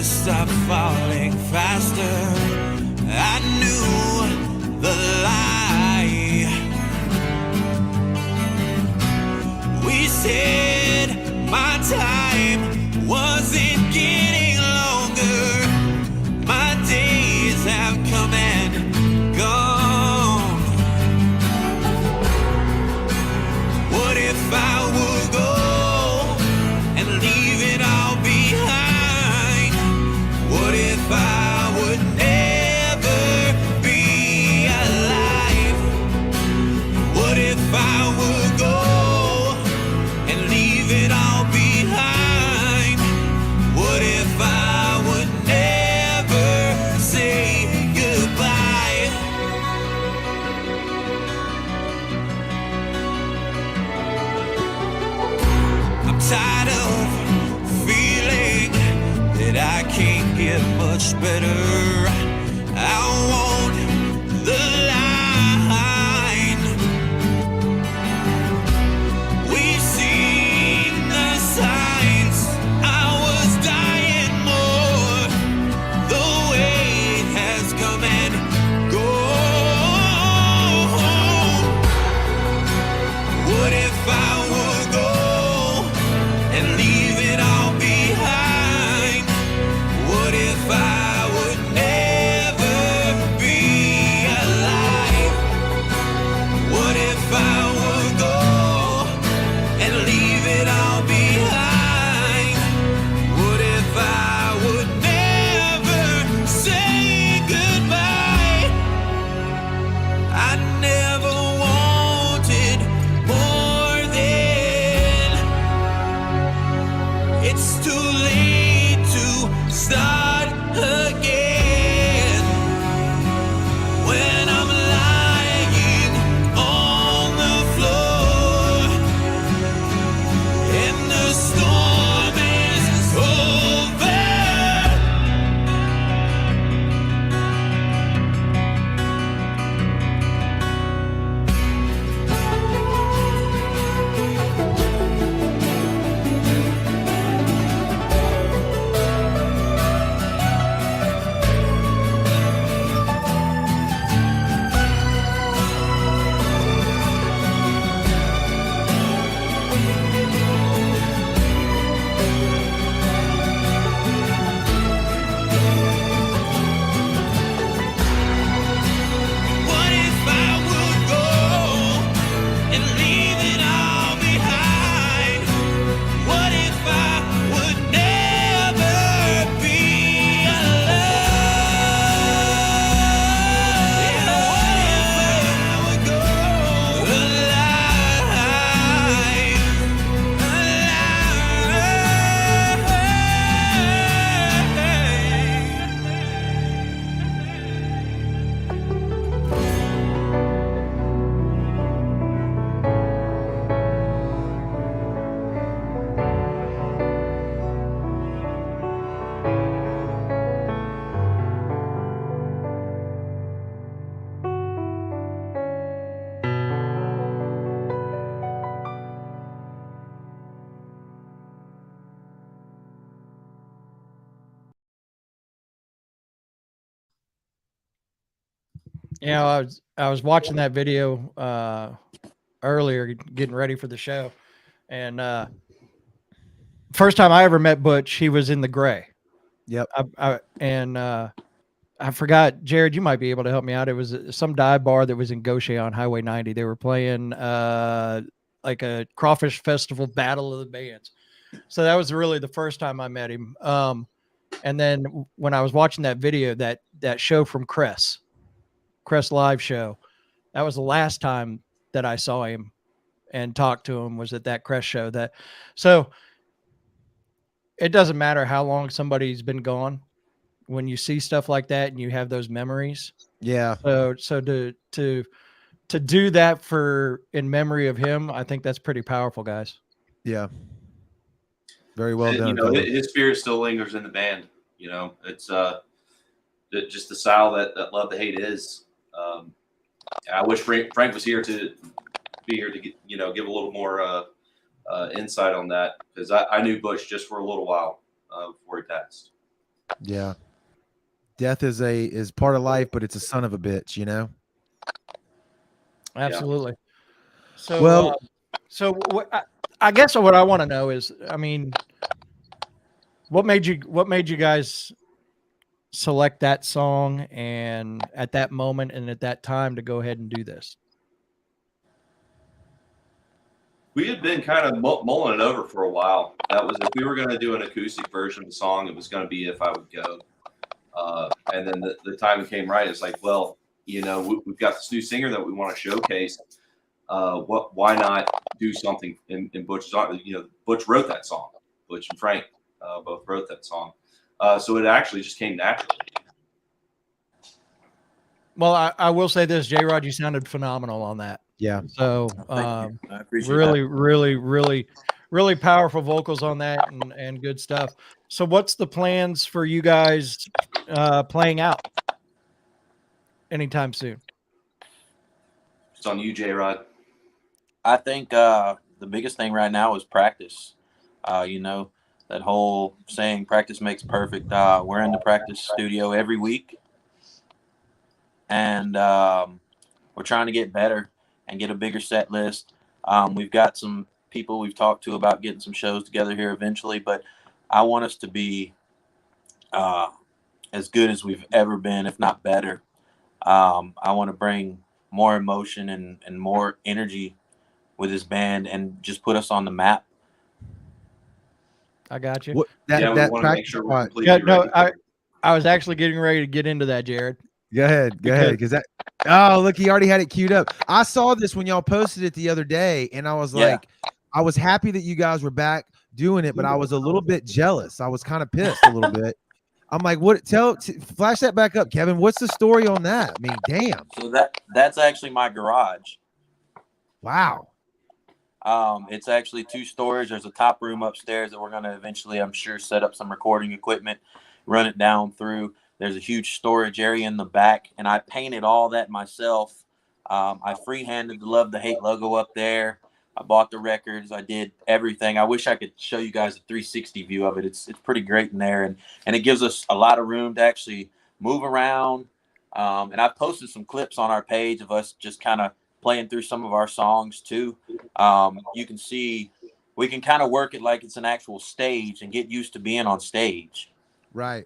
Stop falling faster. I knew the lie. We said my time wasn't getting longer. My days have come and gone. What if I would go and leave it all behind? What if I would never be alive? What if I would go and leave it all behind? What if I would never say goodbye? I'm tired of feeling that I can't get much better. I want the line. We've seen the signs. I was dying more. The weight has come and gone. You know, I was watching that video earlier, getting ready for the show, and first time I ever met Butch, he was in the gray. Yep. I forgot, Jared, you might be able to help me out. It was some dive bar that was in Gaucher on Highway 90. They were playing like a crawfish festival battle of the bands. So that was really the first time I met him. And then when I was watching that video, that show from Cress live show, that was the last time that I saw him and talked to him, was at that Cress show. So it doesn't matter how long somebody's been gone. When you see stuff like that and you have those memories. Yeah. So to do that in memory of him, I think that's pretty powerful, guys. Yeah. Very well And, done. you know, fellas. his spirit still lingers in the band. You know, it's just the style that Love to Hate is. I wish Frank was here to be here to get, you know, give a little more insight on that, because I knew Butch just for a little while before he passed. Yeah. Death is part of life, but it's a son of a bitch, you know? Absolutely. So, Well- I guess what I want to know is, I mean, what made you guys select that song and at that moment and at that time to go ahead and do this? We had been kind of mulling it over for a while. That was, if we were going to do an acoustic version of the song, it was going to be If I Would Go. And then the time came right. It's like, well, you know, we've got this new singer that we want to showcase. Why not do something in Butch's honor? You know, Butch wrote that song. Butch and Frank both wrote that song. So it actually just came naturally. Well, I will say this, J-Rod, you sounded phenomenal on that. Yeah. So Thank you. I appreciate really powerful vocals on that, and good stuff. So what's the plans for you guys playing out anytime soon? It's on you, J-Rod. I think the biggest thing right now is practice. You know, that whole saying, practice makes perfect. We're in the practice studio every week, and we're trying to get better and get a bigger set list. We've got some people we've talked to about getting some shows together here eventually, but I want us to be as good as we've ever been, if not better. I want to bring more emotion and more energy with this band and just put us on the map. I got you. What, that Yeah, we that want to make practice sure we're part- completely Yeah, no, ready. I was actually getting ready to get into that, Jared. Go ahead, because that. Oh, look, he already had it queued up. I saw this when y'all posted it the other day, and I was Yeah. like, I was happy that you guys were back doing it, but I was a little bit jealous. I was kind of pissed a little bit. I'm like, what? Flash that back up, Kevin. What's the story on that? I mean, damn. So that's actually my garage. Wow. It's actually 2 stories. There's a top room upstairs that we're going to eventually, I'm sure, set up some recording equipment, run it down through. There's a huge storage area in the back, and I painted all that myself. I freehanded the Love the Hate logo up there. I bought the records. I did everything. I wish I could show you guys a 360 view of it. It's pretty great in there, and it gives us a lot of room to actually move around. And I've posted some clips on our page of us just kind of playing through some of our songs too. You can see we can kind of work it like it's an actual stage and get used to being on stage. Right.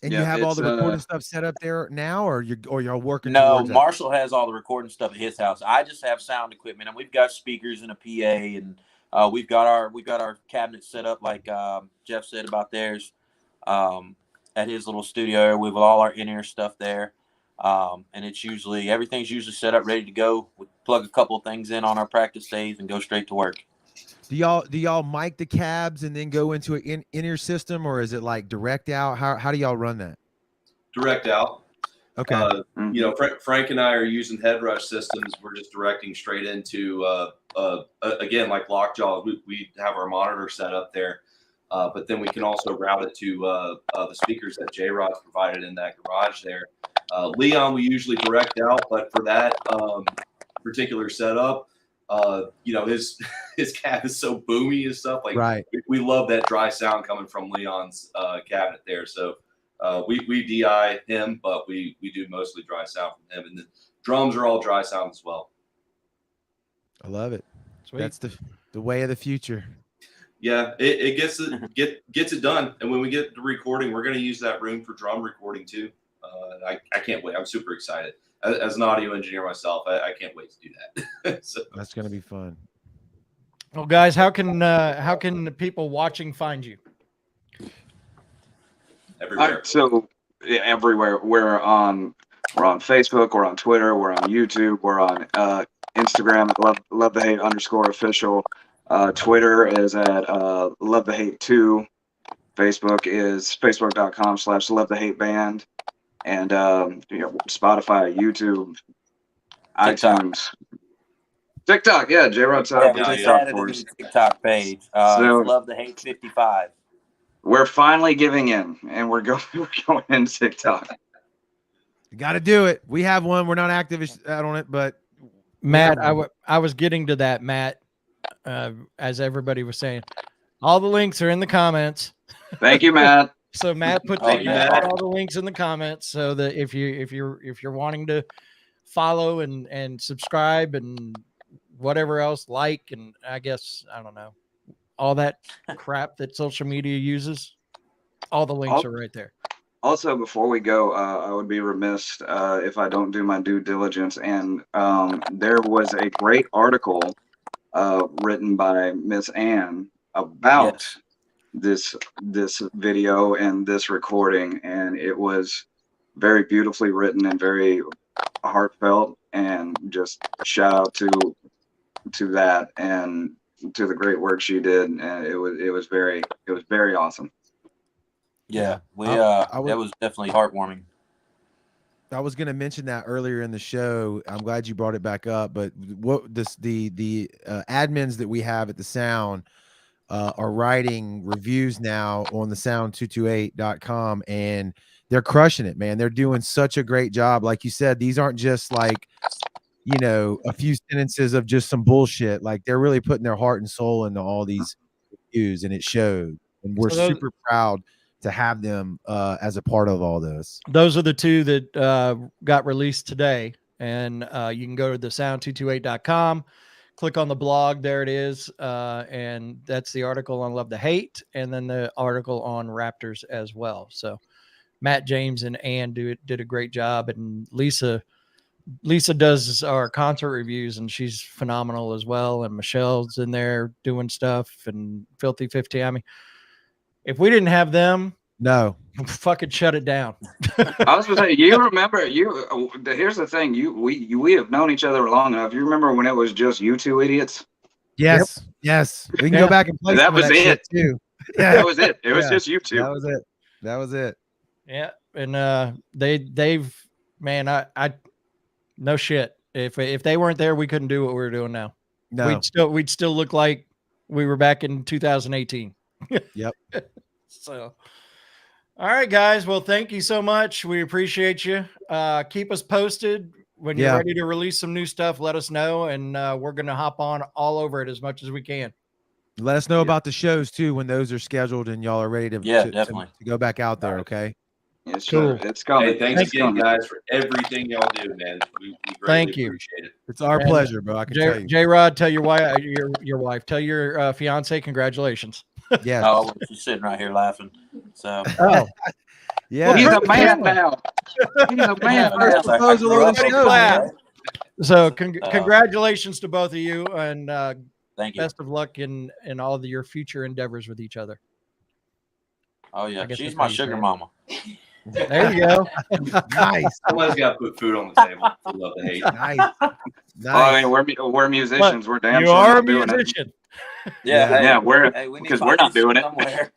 And Yeah, you have all the it's, recording stuff set up there now, or you're working? No, towards that? Marshall has all the recording stuff at his house. I just have sound equipment, and we've got speakers and a PA, and we've got our cabinet set up like Jeff said about theirs at his little studio with all our in-ear stuff there. And everything's usually set up, ready to go. We plug a couple of things in on our practice days and go straight to work. Do y'all mic the cabs and then go into an in-ear system, or is it like direct out? How do y'all run that? Direct out. Okay. You know, Frank and I are using head rush systems. We're just directing straight into, again, like Lockjaw. We have our monitor set up there, but then we can also route it to the speakers that J-Rod's provided in that garage there. Leon, we usually direct out, but for that particular setup, you know, his cab is so boomy and stuff. Like, Right. we love that dry sound coming from Leon's cabinet there. So We DI him, but we do mostly dry sound from him, and the drums are all dry sound as well. I love it. Sweet. That's the way of the future. Yeah, it gets it done, and when we get to recording, we're going to use that room for drum recording too. I can't wait. I'm super excited. As an audio engineer myself, I can't wait to do that. So, That's going to be fun. Well, guys, how can the people watching find you? everywhere. So yeah, everywhere. We're on Facebook, we're on Twitter, we're on YouTube, we're on Instagram at love the hate _official. Twitter is at love the hate 2. Facebook is facebook.com/love the hate band, and Spotify, YouTube, TikTok. iTunes, TikTok. Yeah, J-Rod set up a we just TikTok added for a us. new TikTok page. So- Love the hate 55. We're finally giving in, and we're going into TikTok. You got to do it. We have one. We're not active out on it, but Matt, I was getting to that, Matt, as everybody was saying. All the links are in the comments. Thank you, Matt. So Matt put Thank you, Matt. all the links in the comments so that if you're wanting to follow and subscribe and whatever else, like, and I guess I don't know, all that crap that social media uses, all the links are right there. Also, before we go, I would be remiss if I don't do my due diligence. And there was a great article written by Miss Ann about this video and this recording, and it was very beautifully written and very heartfelt. And just shout out to that and to the great work she did. And it was very awesome. Yeah, I would- that was definitely heartwarming. I was going to mention that earlier in the show. I'm glad you brought it back up. But what the admins that we have at the Sound are writing reviews now on the sound228.com, and they're crushing it, man. They're doing such a great job. Like you said, these aren't just like, a few sentences of just some bullshit. Like, they're really putting their heart and soul into all these reviews, and it showed. And we're super proud to have them as a part of all this. Those are the two that got released today, and you can go to the sound228.com, click on the blog. There it is, and that's the article on Love the Hate, and then the article on Raptors as well. So Matt, James, and Ann did a great job, and Lisa does our concert reviews, and she's phenomenal as well. And Michelle's in there doing stuff, and Filthy 50. I mean, if we didn't have them, No, fucking shut it down. I was going to say, you remember, here's the thing, we have known each other long enough. You remember when it was just you two idiots? yes, we can go back and play. That some of was shit it. too. That was it. It was Yeah. just you two. That was it. Yeah, and they've man, I no shit. If they weren't there, we couldn't do what we're doing now. No, We'd still look like we were back in 2018. Yep. So, all right, guys. Well, thank you so much. We appreciate you. Keep us posted when you're ready to release some new stuff. Let us know, and we're gonna hop on all over it as much as we can. let us know about the shows too when those are scheduled and y'all are ready to Definitely to go back out there. Okay. Yes, Cool. sir. It's coming. Hey, thanks It's again, coming. guys, for everything y'all do, man. We greatly Thank you. appreciate it. It's our And pleasure, bro. I can tell you. J Rod, tell your wife, tell your fiance, congratulations. Yes. Oh, she's sitting right here laughing. So Oh, Yeah. He's a man now. He's a man. First proposal on the show, man. so congratulations to both of you, and thank you. best of luck in all of your future endeavors with each other. Oh yeah, I guess she's that's my what you sugar said. mama. There you go. Nice. Someone's got to put food on the table. I love the hate. Nice. I mean, we're musicians. We're damn You sure are a not doing it. musician. Yeah, hey, Yeah, we're hey, we need because we're not pockets doing it. somewhere.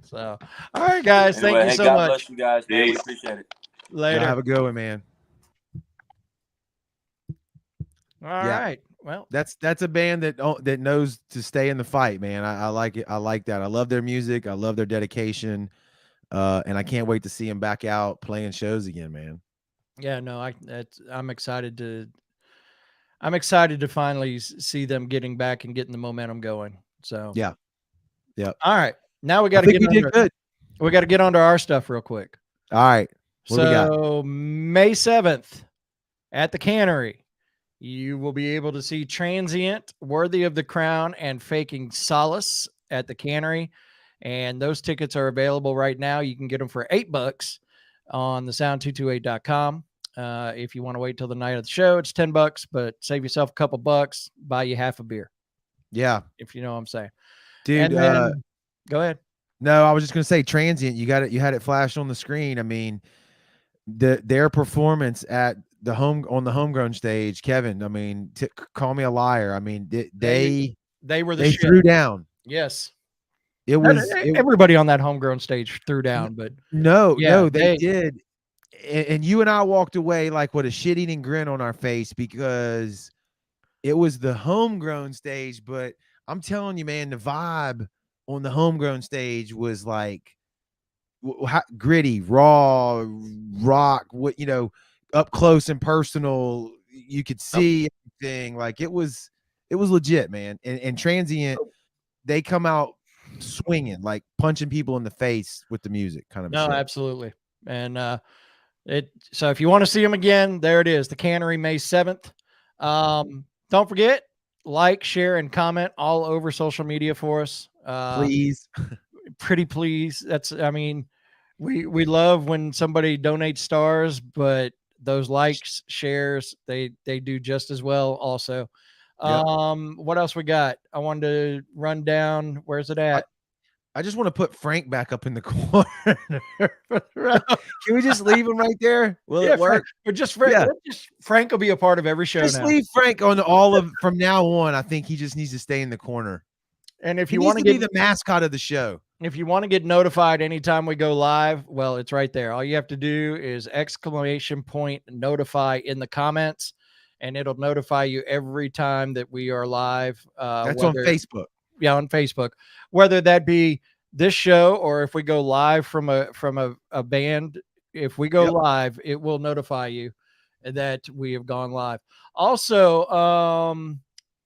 So, all right, guys. Anyway, Thank you hey, so God much. bless you guys. Man. We Peace. appreciate it. Later. Have a good one, man. All right. Well, That's a band that knows to stay in the fight, man. I like it. I like that. I love their music. I love their dedication. And I can't wait to see them back out playing shows again, man. yeah, no, I'm excited to finally see them getting back and getting the momentum going. So Yeah. Yep. All right. Now we I got to think get we did under, good. we got to get onto our stuff real quick. All right. What do we got? So May 7th at the Cannery, you will be able to see Transient, Worthy of the Crown, and Faking Solace at the Cannery. And those tickets are available right now. You can get them for $8 on the sound228.com. If you want to wait till the night of the show, it's $10, but save yourself a couple bucks, buy you half a beer. Yeah. If you know what I'm saying. Dude, And then, go ahead. no, I was just gonna say Transient. You got it. You had it flashed on the screen. I mean, their performance at the homegrown stage, Kevin. I mean, call me a liar. I mean, they were the they shit. threw down. Yes. Everybody on that homegrown stage threw down, but no, they did. And you and I walked away like with a shit-eating grin on our face because it was the homegrown stage. But I'm telling you, man, the vibe on the homegrown stage was like gritty, raw, rock. What up close and personal. You could see everything. Like it was legit, man. And Transient, they come out swinging, like punching people in the face with the music, kind of. No, absolutely. And so if you want to see them again, there it is, the Cannery, May 7th. Don't forget, like, share, and comment all over social media for us. Please. Pretty please. I mean, we love when somebody donates stars, but those likes, shares, they do just as well also. Yep. What else we got? I wanted to run down. Where's it at? I just want to put Frank back up in the corner. Can we just leave him right there? Will it work? Frank will be a part of every show. Just now. Leave Frank on all of from now on. I think he just needs to stay in the corner. And if he you want to be the mascot of the show, if you want to get notified anytime we go live, well, it's right there. All you have to do is !notify in the comments, and it'll notify you every time that we are live. That's on Facebook. Yeah, on Facebook, whether that be this show or if we go live from a band, if we go live, it will notify you that we have gone live. Also,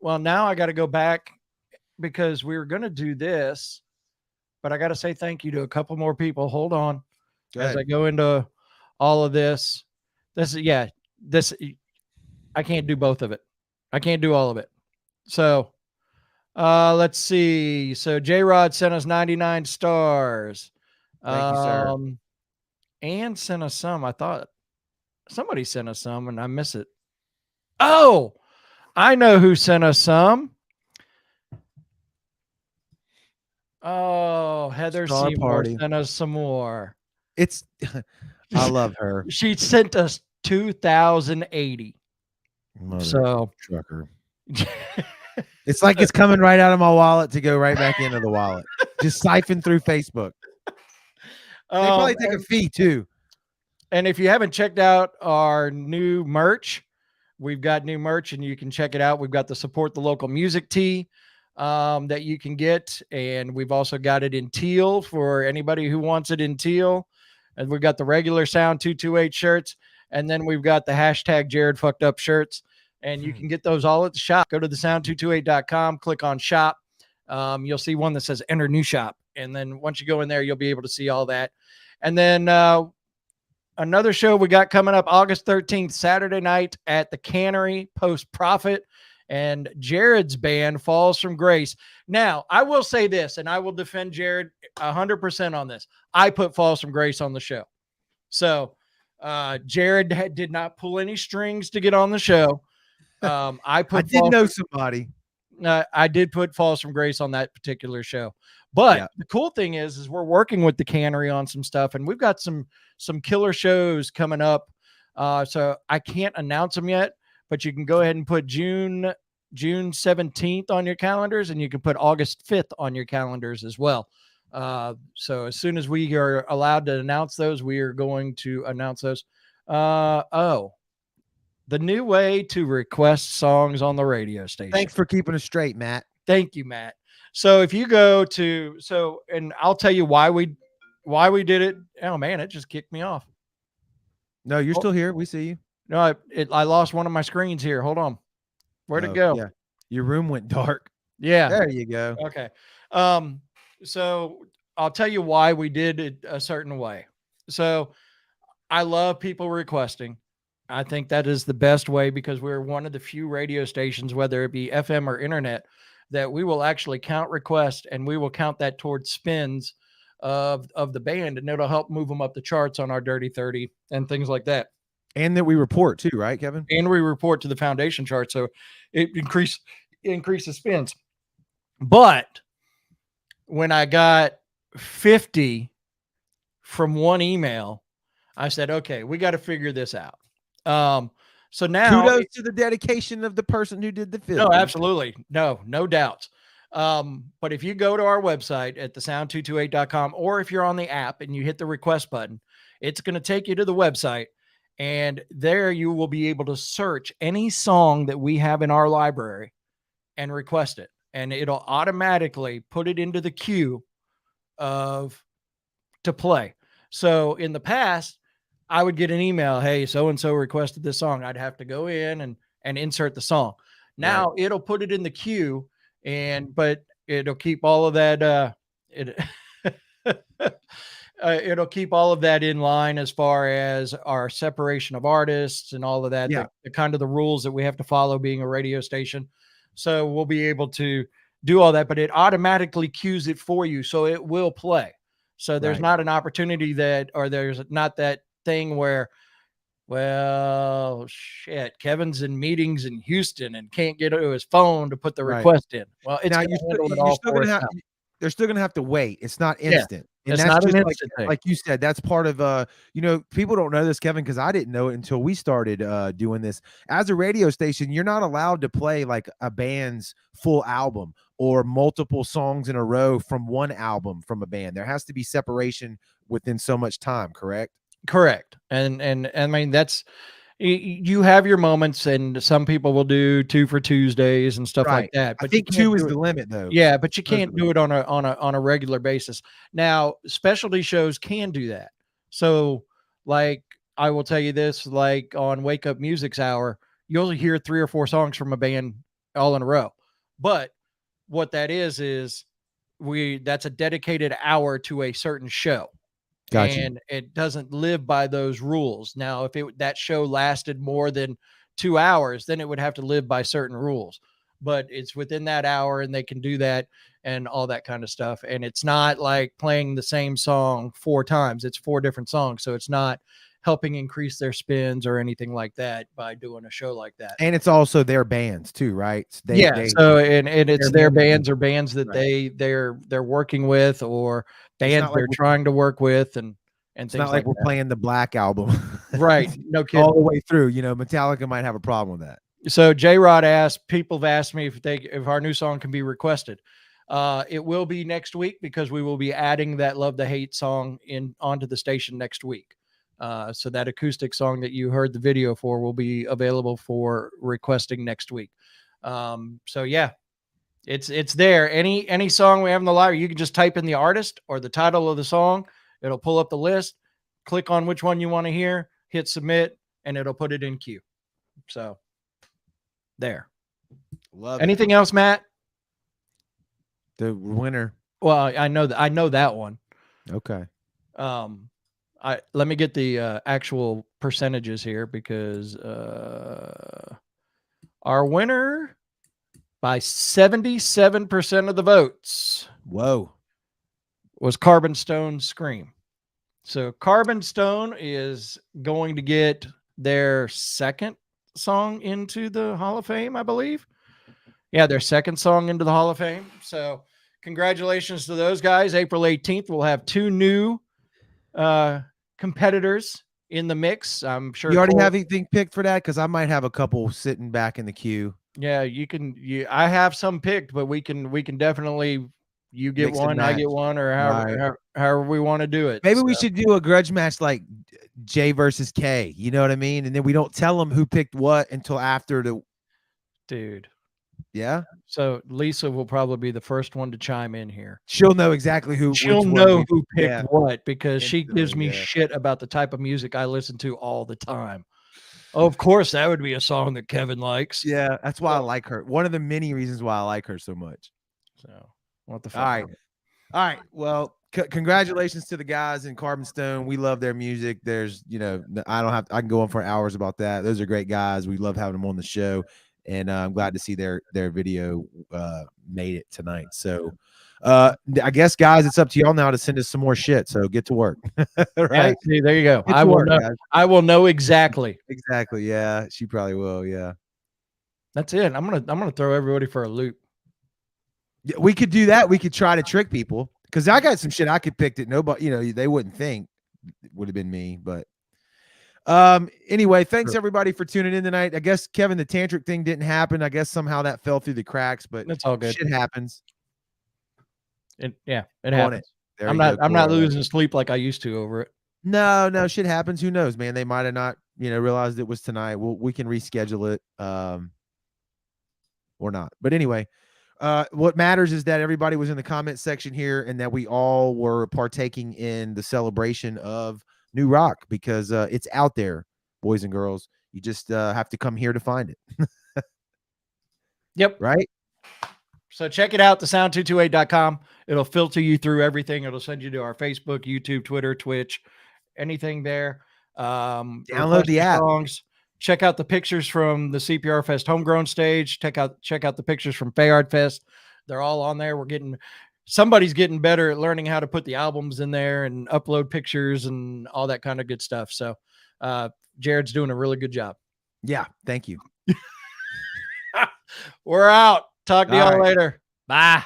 well, now I got to go back because we were going to do this, but I got to say thank you to a couple more people. Hold on. As I go into all of this. I can't do both of it. I can't do all of it. So, let's see. So J-Rod sent us 99 stars. Thank you, sir. And sent us some. I thought somebody sent us some and I miss it. Oh, I know who sent us some. Oh, Heather Star Seymour Party sent us some more. I love her. She sent us 2,080. So trucker. It's like it's coming right out of my wallet to go right back into the wallet. Just siphon through Facebook. They probably take a fee too. And if you haven't checked out our new merch, we've got new merch and you can check it out. We've got the Support the Local Music tee that you can get. And we've also got it in teal for anybody who wants it in teal. And we've got the regular Sound 228 shirts. And then we've got the hashtag Jared Fucked Up shirts. And you can get those all at the shop. Go to the sound228.com, click on shop. You'll see one that says enter new shop. And then once you go in there, you'll be able to see all that. And then another show we got coming up August 13th, Saturday night at the Cannery, Post Profit. And Jared's band, Falls from Grace. Now, I will say this, and I will defend Jared 100% on this. I put Falls from Grace on the show. So Jared did not pull any strings to get on the show. I did know somebody. I did put Falls from Grace on that particular show. But the cool thing is we're working with the Cannery on some stuff, and we've got some killer shows coming up. So I can't announce them yet, but you can go ahead and put June 17th on your calendars, and you can put August 5th on your calendars as well. So as soon as we are allowed to announce those, we are going to announce those. The new way to request songs on the radio station. Thanks for keeping us straight, Matt. Thank you, Matt. So if you go to, and I'll tell you why we did it. Oh man, it just kicked me off. No, you're still here. We see you. No, I lost one of my screens here. Hold on. Where'd it go? Yeah. Your room went dark. Yeah. There you go. Okay. So I'll tell you why we did it a certain way. So I love people requesting. I think that is the best way because we're one of the few radio stations, whether it be FM or internet, that we will actually count requests and we will count that towards spins of the band, and it'll help move them up the charts on our Dirty 30 and things like that. And that we report too, right, Kevin? And we report to the foundation chart, so it increases spins. But when I got 50 from one email, I said, okay, we got to figure this out. So now kudos to the dedication of the person who did the film. No, absolutely. No doubts. But if you go to our website at thesound228.com, or if you're on the app and you hit the request button, it's going to take you to the website, and there you will be able to search any song that we have in our library and request it. And it'll automatically put it into the queue to play. So in the past, I would get an email, hey, so-and-so requested this song. I'd have to go in and insert the song. Now it'll put it in the queue, but it'll keep all of that. It'll keep all of that in line as far as our separation of artists and all of that, the kind of the rules that we have to follow being a radio station. So we'll be able to do all that, but it automatically queues it for you. So it will play. So there's not an opportunity there's not that thing where, well, shit, Kevin's in meetings in Houston and can't get to his phone to put the request in. Well, it's now they're still gonna have to wait. It's not instant. And it's that's not just an instant thing. like you said, that's part of people don't know this, Kevin, because I didn't know it until we started doing this. As a radio station, you're not allowed to play like a band's full album or multiple songs in a row from one album from a band. There has to be separation within so much time, correct? Correct. And I mean, you have your moments, and some people will do 2 for Tuesdays and stuff like that. But I think 2 is the limit, though. Yeah, but you can't do it on a regular basis. Now, specialty shows can do that. So, like, I will tell you this: like on Wake Up Music's hour, you'll hear 3 or 4 songs from a band all in a row. But what that is that's a dedicated hour to a certain show. Gotcha. And it doesn't live by those rules. Now, if that show lasted more than 2 hours, then it would have to live by certain rules. But it's within that hour, and they can do that and all that kind of stuff. And it's not like playing the same song 4 times. It's 4 different songs. So it's not helping increase their spins or anything like that by doing a show like that. And it's also their bands too, right? So it's their bands or bands that they're working with, or bands they're trying to work with, and it's things not like we're playing the Black Album. Right. No kidding. All the way through. Metallica might have a problem with that. So J-Rod asked, people have asked me if our new song can be requested. It will be next week, because we will be adding that Love to Hate song onto the station next week. So that acoustic song that you heard the video for will be available for requesting next week. So yeah, it's there. Any song we have in the library, you can just type in the artist or the title of the song. It'll pull up the list, click on which one you want to hear, hit submit, and it'll put it in queue. So there. Anything else, Matt? The winner. Well, I know that one. Okay. Let me get the actual percentages here, because our winner by 77% of the votes. Whoa. Was Carbonstone Scream. So Carbonstone is going to get their second song into the Hall of Fame, I believe. Yeah, their second song into the Hall of Fame. So congratulations to those guys. April 18th, we'll have 2 new competitors in the mix. I'm sure you already have anything picked for that, because I might have a couple sitting back in the queue. Yeah, you can. I have some picked, but we can definitely. You get Mix one, I get one, or however we want to do it. Maybe we should do a grudge match like J versus K. You know what I mean? And then we don't tell them who picked what until after the. Dude. Yeah. So Lisa will probably be the first one to chime in here. She'll know exactly who. She'll know who picked what, because she gives me shit about the type of music I listen to all the time. Oh, of course, that would be a song that Kevin likes. Yeah, that's why I like her. One of the many reasons why I like her so much. So what the fuck? All right. All right. Well, congratulations to the guys in Carbonstone. We love their music. There's, I can go on for hours about that. Those are great guys. We love having them on the show, and I'm glad to see their video made it tonight. So, I guess, guys, it's up to y'all now to send us some more shit. So get to work. Right? Yeah, see, there you go. Get I to will work, know. guys. I will know exactly. Exactly. Yeah, she probably will. Yeah. That's it. I'm gonna throw everybody for a loop. Yeah, we could do that. We could try to trick people because I got some shit I could pick that nobody, they wouldn't think it would have been me. But anyway, thanks everybody for tuning in tonight. I guess, Kevin, the tantric thing didn't happen. I guess somehow that fell through the cracks, but That's all good. Shit happens. It happens. There I'm you not go, I'm not Corey. losing sleep like I used to over it. No, shit happens. Who knows, man? They might have not, realized it was tonight. We can reschedule it, or not. But anyway, what matters is that everybody was in the comment section here and that we all were partaking in the celebration of new rock because it's out there, boys and girls. You just have to come here to find it. Yep. Right? So check it out, thesound228.com. It'll filter you through everything. It'll send you to our Facebook, YouTube, Twitter, Twitch, anything there. Download the app. Songs. Check out the pictures from the CPR Fest homegrown stage. Check out the pictures from Fayard Fest. They're all on there. Somebody's getting better at learning how to put the albums in there and upload pictures and all that kind of good stuff. So Jared's doing a really good job. Yeah, thank you. We're out. Talk to y'all later. Bye.